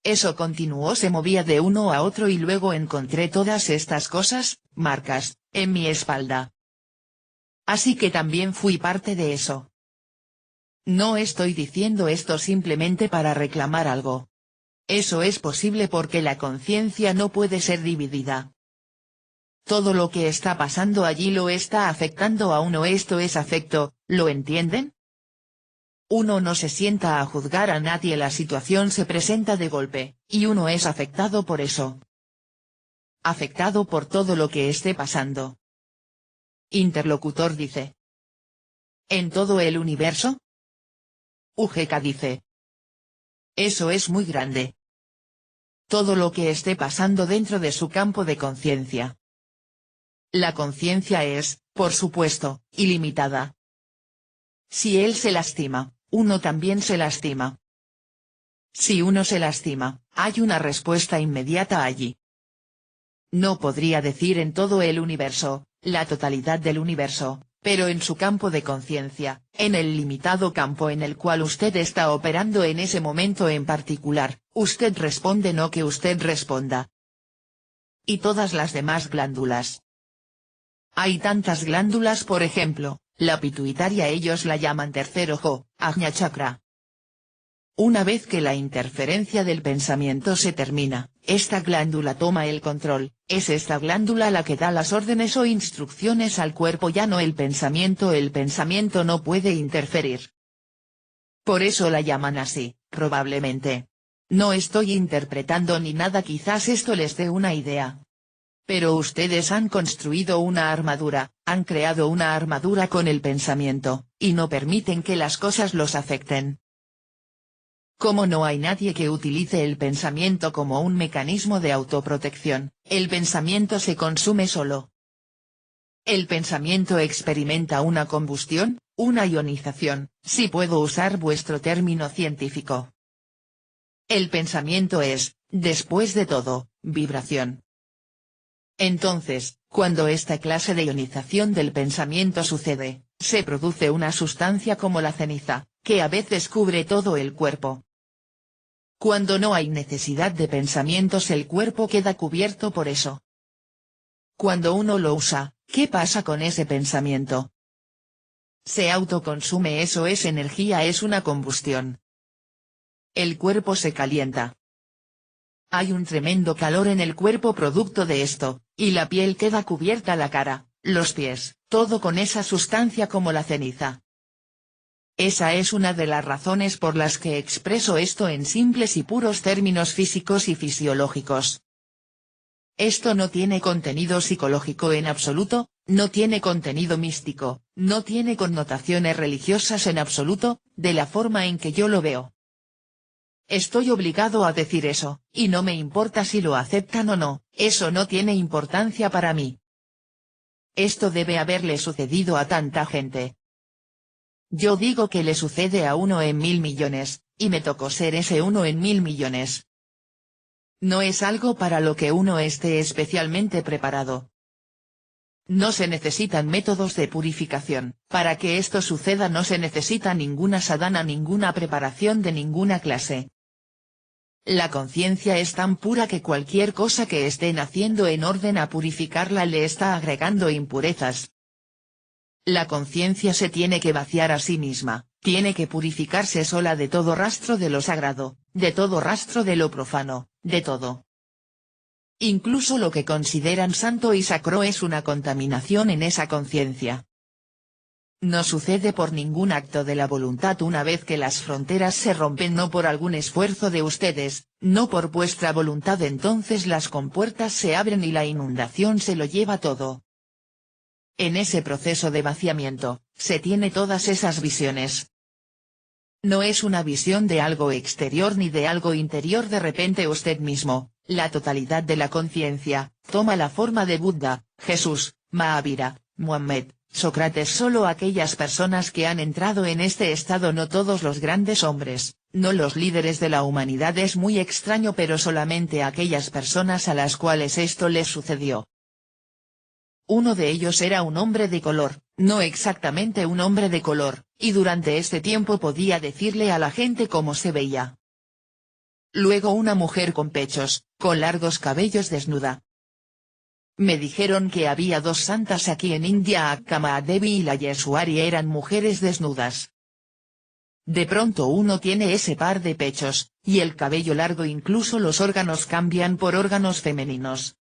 Eso continuó, se movía de uno a otro y luego encontré todas estas cosas, marcas, en mi espalda. Así que también fui parte de eso. No estoy diciendo esto simplemente para reclamar algo. Eso es posible porque la conciencia no puede ser dividida. Todo lo que está pasando allí lo está afectando a uno, esto es afecto, ¿lo entienden? Uno no se sienta a juzgar a nadie, la situación se presenta de golpe, y uno es afectado por eso. Afectado por todo lo que esté pasando. Interlocutor dice. ¿En todo el universo? UGK dice. Eso es muy grande. Todo lo que esté pasando dentro de su campo de conciencia. La conciencia es, por supuesto, ilimitada. Si él se lastima, uno también se lastima. Si uno se lastima, hay una respuesta inmediata allí. No podría decir en todo el universo, la totalidad del universo, pero en su campo de conciencia, en el limitado campo en el cual usted está operando en ese momento en particular, usted responde, no que usted responda. Y todas las demás glándulas. Hay tantas glándulas, por ejemplo, la pituitaria, ellos la llaman tercer ojo, Ajna chakra. Una vez que la interferencia del pensamiento se termina, esta glándula toma el control, es esta glándula la que da las órdenes o instrucciones al cuerpo, ya no el pensamiento no puede interferir. Por eso la llaman así, probablemente. No estoy interpretando ni nada, quizás esto les dé una idea. Pero ustedes han construido una armadura, han creado una armadura con el pensamiento, y no permiten que las cosas los afecten. Como no hay nadie que utilice el pensamiento como un mecanismo de autoprotección, el pensamiento se consume solo. El pensamiento experimenta una combustión, una ionización, si puedo usar vuestro término científico. El pensamiento es, después de todo, vibración. Entonces, cuando esta clase de ionización del pensamiento sucede, se produce una sustancia como la ceniza, que a veces cubre todo el cuerpo. Cuando no hay necesidad de pensamientos, el cuerpo queda cubierto por eso. Cuando uno lo usa, ¿qué pasa con ese pensamiento? Se autoconsume, eso es energía, es una combustión. El cuerpo se calienta. Hay un tremendo calor en el cuerpo producto de esto, y la piel queda cubierta, la cara, los pies, todo con esa sustancia como la ceniza. Esa es una de las razones por las que expreso esto en simples y puros términos físicos y fisiológicos. Esto no tiene contenido psicológico en absoluto, no tiene contenido místico, no tiene connotaciones religiosas en absoluto, de la forma en que yo lo veo. Estoy obligado a decir eso, y no me importa si lo aceptan o no, eso no tiene importancia para mí. Esto debe haberle sucedido a tanta gente. Yo digo que le sucede a 1 en 1000 millones, y me tocó ser ese 1 en 1000 millones. No es algo para lo que uno esté especialmente preparado. No se necesitan métodos de purificación, para que esto suceda no se necesita ninguna sadhana, ninguna preparación de ninguna clase. La conciencia es tan pura que cualquier cosa que estén haciendo en orden a purificarla le está agregando impurezas. La conciencia se tiene que vaciar a sí misma, tiene que purificarse sola de todo rastro de lo sagrado, de todo rastro de lo profano, de todo. Incluso lo que consideran santo y sacro es una contaminación en esa conciencia. No sucede por ningún acto de la voluntad una vez que las fronteras se rompen, no por algún esfuerzo de ustedes, no por vuestra voluntad, entonces las compuertas se abren y la inundación se lo lleva todo. En ese proceso de vaciamiento, se tiene todas esas visiones. No es una visión de algo exterior ni de algo interior, de repente usted mismo, la totalidad de la conciencia, toma la forma de Buda, Jesús, Mahavira, Muhammad, Sócrates, solo aquellas personas que han entrado en este estado, no todos los grandes hombres, no los líderes de la humanidad, es muy extraño, pero solamente aquellas personas a las cuales esto les sucedió. Uno de ellos era un hombre de color, no exactamente un hombre de color, y durante este tiempo podía decirle a la gente cómo se veía. Luego una mujer con pechos, con largos cabellos, desnuda. Me dijeron que había 2 santas aquí en India, Akka Mahadevi y la Yeshwari, eran mujeres desnudas. De pronto uno tiene ese par de pechos, y el cabello largo, incluso los órganos cambian por órganos femeninos.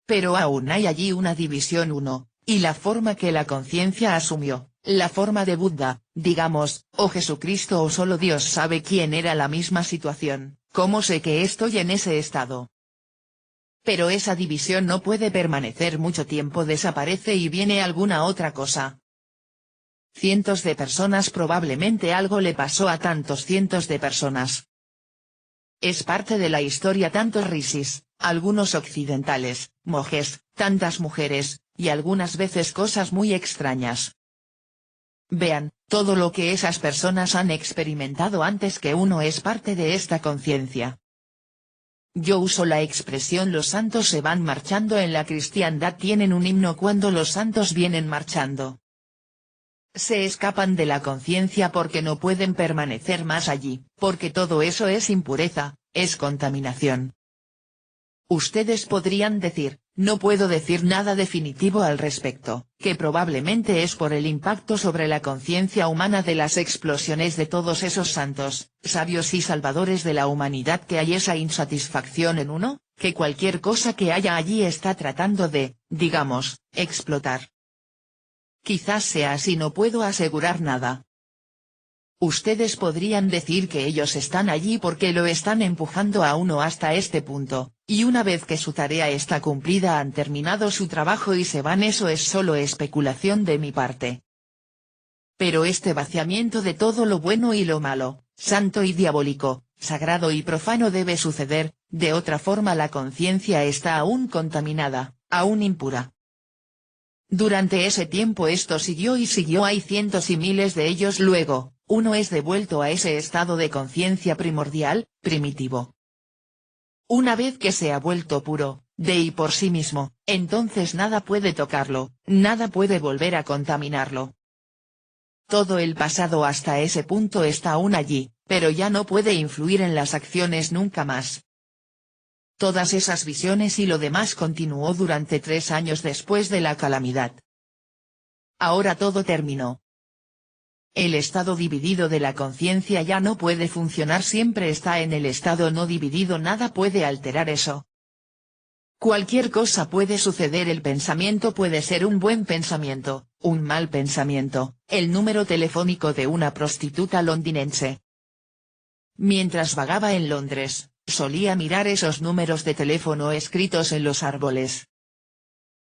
Pero aún hay allí una división 1, y la forma que la conciencia asumió, la forma de Buda, digamos, o Jesucristo o solo Dios sabe quién, era la misma situación. ¿Cómo sé que estoy en ese estado? Pero esa división no puede permanecer mucho tiempo, desaparece y viene alguna otra cosa. Cientos de personas, probablemente algo le pasó a tantos cientos de personas. Es parte de la historia, tantos rishis, algunos occidentales, monjes, tantas mujeres, y algunas veces cosas muy extrañas. Vean, todo lo que esas personas han experimentado antes que uno es parte de esta conciencia. Yo uso la expresión los santos se van marchando. En la cristiandad tienen un himno cuando los santos vienen marchando. Se escapan de la conciencia porque no pueden permanecer más allí, porque todo eso es impureza, es contaminación. Ustedes podrían decir, No puedo decir nada definitivo al respecto, que probablemente es por el impacto sobre la conciencia humana de las explosiones de todos esos santos, sabios y salvadores de la humanidad, que hay esa insatisfacción en uno, que cualquier cosa que haya allí está tratando de, digamos, explotar. Quizás sea así, no puedo asegurar nada. Ustedes podrían decir que ellos están allí porque lo están empujando a uno hasta este punto, y una vez que su tarea está cumplida han terminado su trabajo y se van. Eso es solo especulación de mi parte. Pero este vaciamiento de todo lo bueno y lo malo, santo y diabólico, sagrado y profano debe suceder, de otra forma la conciencia está aún contaminada, aún impura. Durante ese tiempo esto siguió y siguió, hay cientos y miles de ellos. Luego, uno es devuelto a ese estado de conciencia primordial, primitivo. Una vez que se ha vuelto puro, de y por sí mismo, entonces nada puede tocarlo, nada puede volver a contaminarlo. Todo el pasado hasta ese punto está aún allí, pero ya no puede influir en las acciones nunca más. Todas esas visiones y lo demás continuó durante 3 años después de la calamidad. Ahora todo terminó. El estado dividido de la conciencia ya no puede funcionar, siempre está en el estado no dividido, nada puede alterar eso. Cualquier cosa puede suceder, el pensamiento puede ser un buen pensamiento, un mal pensamiento, el número telefónico de una prostituta londinense. Mientras vagaba en Londres, solía mirar esos números de teléfono escritos en los árboles.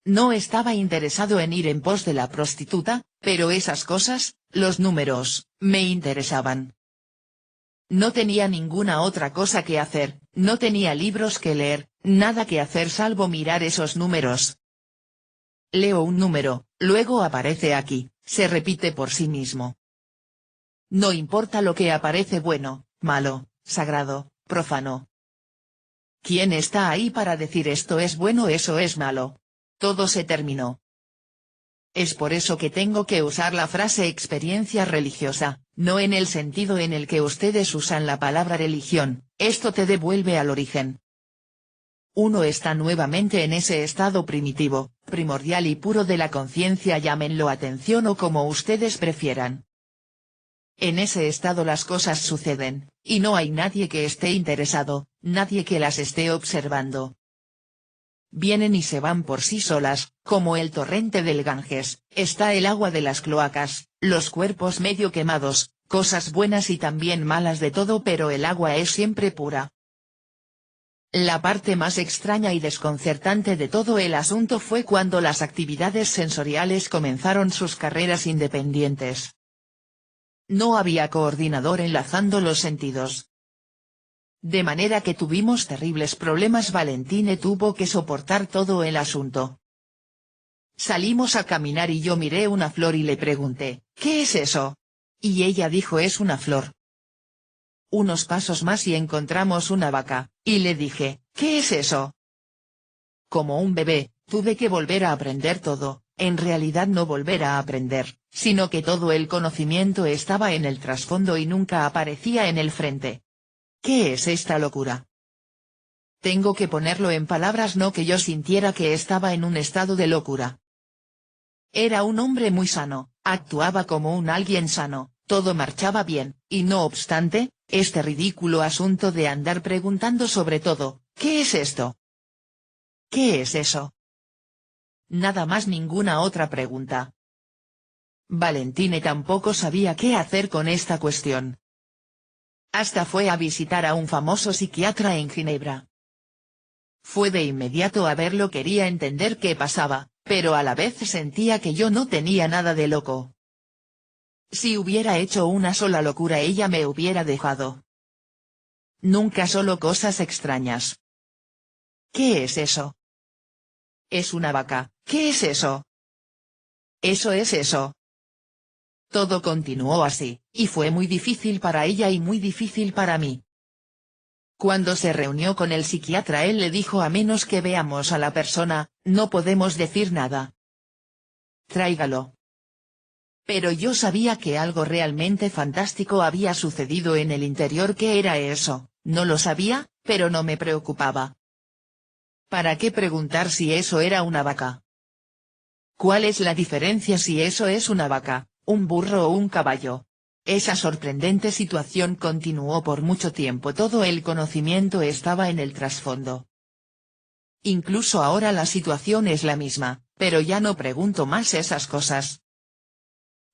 No estaba interesado en ir en pos de la prostituta, pero esas cosas, los números, me interesaban. No tenía ninguna otra cosa que hacer, no tenía libros que leer, nada que hacer salvo mirar esos números. Leo un número, luego aparece aquí, se repite por sí mismo. No importa lo que aparece, bueno, malo, sagrado, profano. ¿Quién está ahí para decir esto es bueno, eso es malo? Todo se terminó. Es por eso que tengo que usar la frase experiencia religiosa, no en el sentido en el que ustedes usan la palabra religión. Esto te devuelve al origen. Uno está nuevamente en ese estado primitivo, primordial y puro de la conciencia, llámenlo atención o como ustedes prefieran. En ese estado las cosas suceden, y no hay nadie que esté interesado, nadie que las esté observando. Vienen y se van por sí solas, como el torrente del Ganges, está el agua de las cloacas, los cuerpos medio quemados, cosas buenas y también malas de todo, pero el agua es siempre pura. La parte más extraña y desconcertante de todo el asunto fue cuando las actividades sensoriales comenzaron sus carreras independientes. No había coordinador enlazando los sentidos. De manera que tuvimos terribles problemas. Valentine tuvo que soportar todo el asunto. Salimos a caminar y yo miré una flor y le pregunté, ¿qué es eso? Y ella dijo, es una flor. Unos pasos más y encontramos una vaca, y le dije, ¿qué es eso? Como un bebé, tuve que volver a aprender todo, en realidad no volver a aprender, sino que todo el conocimiento estaba en el trasfondo y nunca aparecía en el frente. ¿Qué es esta locura? Tengo que ponerlo en palabras, no que yo sintiera que estaba en un estado de locura. Era un hombre muy sano, actuaba como un alguien sano, todo marchaba bien, y no obstante, este ridículo asunto de andar preguntando sobre todo, ¿qué es esto? ¿Qué es eso? Nada más, ninguna otra pregunta. Valentine tampoco sabía qué hacer con esta cuestión. Hasta fue a visitar a un famoso psiquiatra en Ginebra. Fue de inmediato a verlo, quería entender qué pasaba, pero a la vez sentía que yo no tenía nada de loco. Si hubiera hecho una sola locura ella me hubiera dejado. Nunca, solo cosas extrañas. ¿Qué es eso? Es una vaca. ¿Qué es eso? Eso es eso. Todo continuó así, y fue muy difícil para ella y muy difícil para mí. Cuando se reunió con el psiquiatra él le dijo, a menos que veamos a la persona, no podemos decir nada. Tráigalo. Pero yo sabía que algo realmente fantástico había sucedido en el interior. ¿Qué era eso? No lo sabía, pero no me preocupaba. ¿Para qué preguntar si eso era una vaca? ¿Cuál es la diferencia si eso es una vaca, un burro o un caballo? Esa sorprendente situación continuó por mucho tiempo. Todo el conocimiento estaba en el trasfondo. Incluso ahora la situación es la misma, pero ya no pregunto más esas cosas.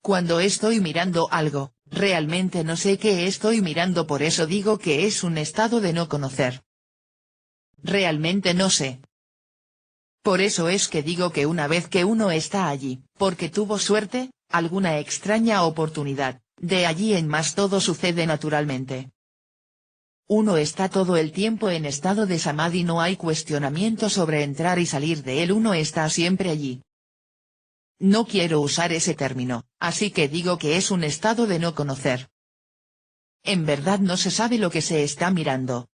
Cuando estoy mirando algo, realmente no sé qué estoy mirando, por eso digo que es un estado de no conocer. Realmente no sé. Por eso es que digo que una vez que uno está allí, porque tuvo suerte, alguna extraña oportunidad, de allí en más todo sucede naturalmente. Uno está todo el tiempo en estado de samadhi, no hay cuestionamiento sobre entrar y salir de él, uno está siempre allí. No quiero usar ese término, así que digo que es un estado de no conocer. En verdad no se sabe lo que se está mirando.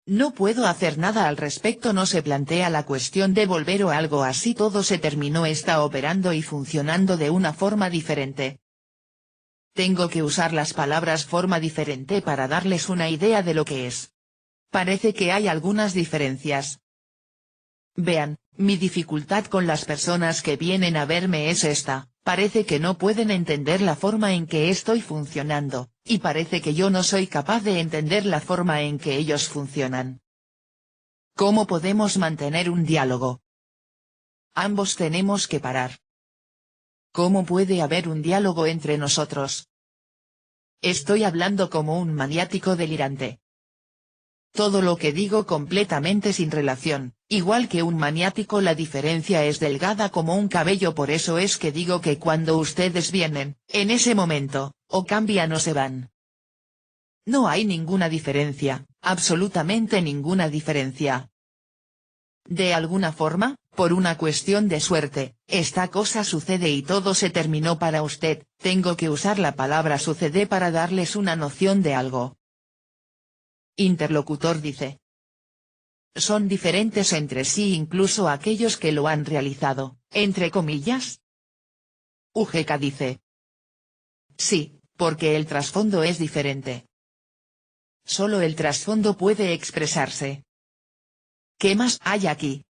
No puedo hacer nada al respecto, no se plantea la cuestión de volver o algo así, todo se terminó, está operando y funcionando de una forma diferente. Tengo que usar las palabras forma diferente para darles una idea de lo que es. Parece que hay algunas diferencias. Vean, mi dificultad con las personas que vienen a verme es esta, parece que no pueden entender la forma en que estoy funcionando, y parece que yo no soy capaz de entender la forma en que ellos funcionan. ¿Cómo podemos mantener un diálogo? Ambos tenemos que parar. ¿Cómo puede haber un diálogo entre nosotros? Estoy hablando como un maniático delirante. Todo lo que digo completamente sin relación, igual que un maniático, la diferencia es delgada como un cabello, por eso es que digo que cuando ustedes vienen, en ese momento, o cambian o se van. No hay ninguna diferencia, absolutamente ninguna diferencia. De alguna forma, por una cuestión de suerte, esta cosa sucede y todo se terminó para usted, tengo que usar la palabra sucede para darles una noción de algo. Interlocutor dice. Son diferentes entre sí incluso aquellos que lo han realizado, entre comillas. UGK dice. Sí, porque el trasfondo es diferente. Solo el trasfondo puede expresarse. ¿Qué más hay aquí?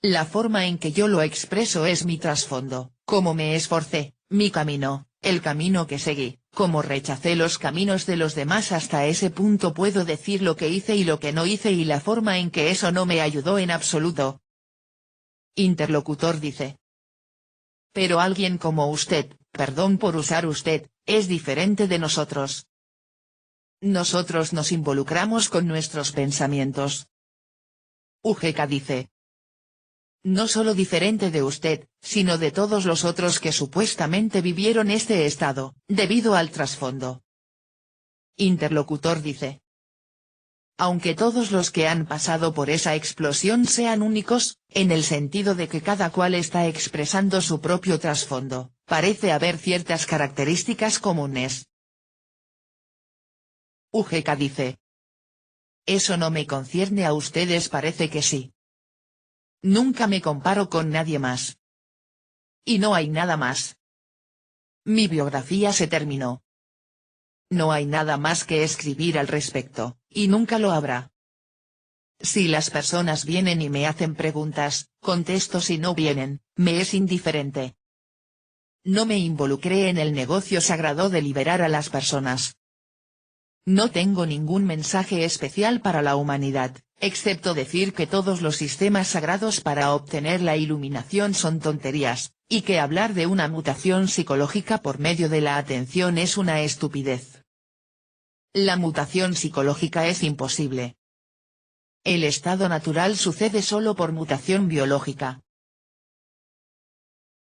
La forma en que yo lo expreso es mi trasfondo, cómo me esforcé, mi camino, el camino que seguí, cómo rechacé los caminos de los demás, hasta ese punto puedo decir lo que hice y lo que no hice y la forma en que eso no me ayudó en absoluto. Interlocutor dice. Pero alguien como usted, perdón por usar usted, es diferente de nosotros. Nosotros nos involucramos con nuestros pensamientos. UGK dice. No solo diferente de usted, sino de todos los otros que supuestamente vivieron este estado, debido al trasfondo. Interlocutor dice. Aunque todos los que han pasado por esa explosión sean únicos, en el sentido de que cada cual está expresando su propio trasfondo, parece haber ciertas características comunes. UGK dice. Eso no me concierne a ustedes, parece que sí. Nunca me comparo con nadie más. Y no hay nada más. Mi biografía se terminó. No hay nada más que escribir al respecto, y nunca lo habrá. Si las personas vienen y me hacen preguntas, contesto, si no vienen, me es indiferente. No me involucré en el negocio sagrado de liberar a las personas. No tengo ningún mensaje especial para la humanidad, excepto decir que todos los sistemas sagrados para obtener la iluminación son tonterías, y que hablar de una mutación psicológica por medio de la atención es una estupidez. La mutación psicológica es imposible. El estado natural sucede solo por mutación biológica.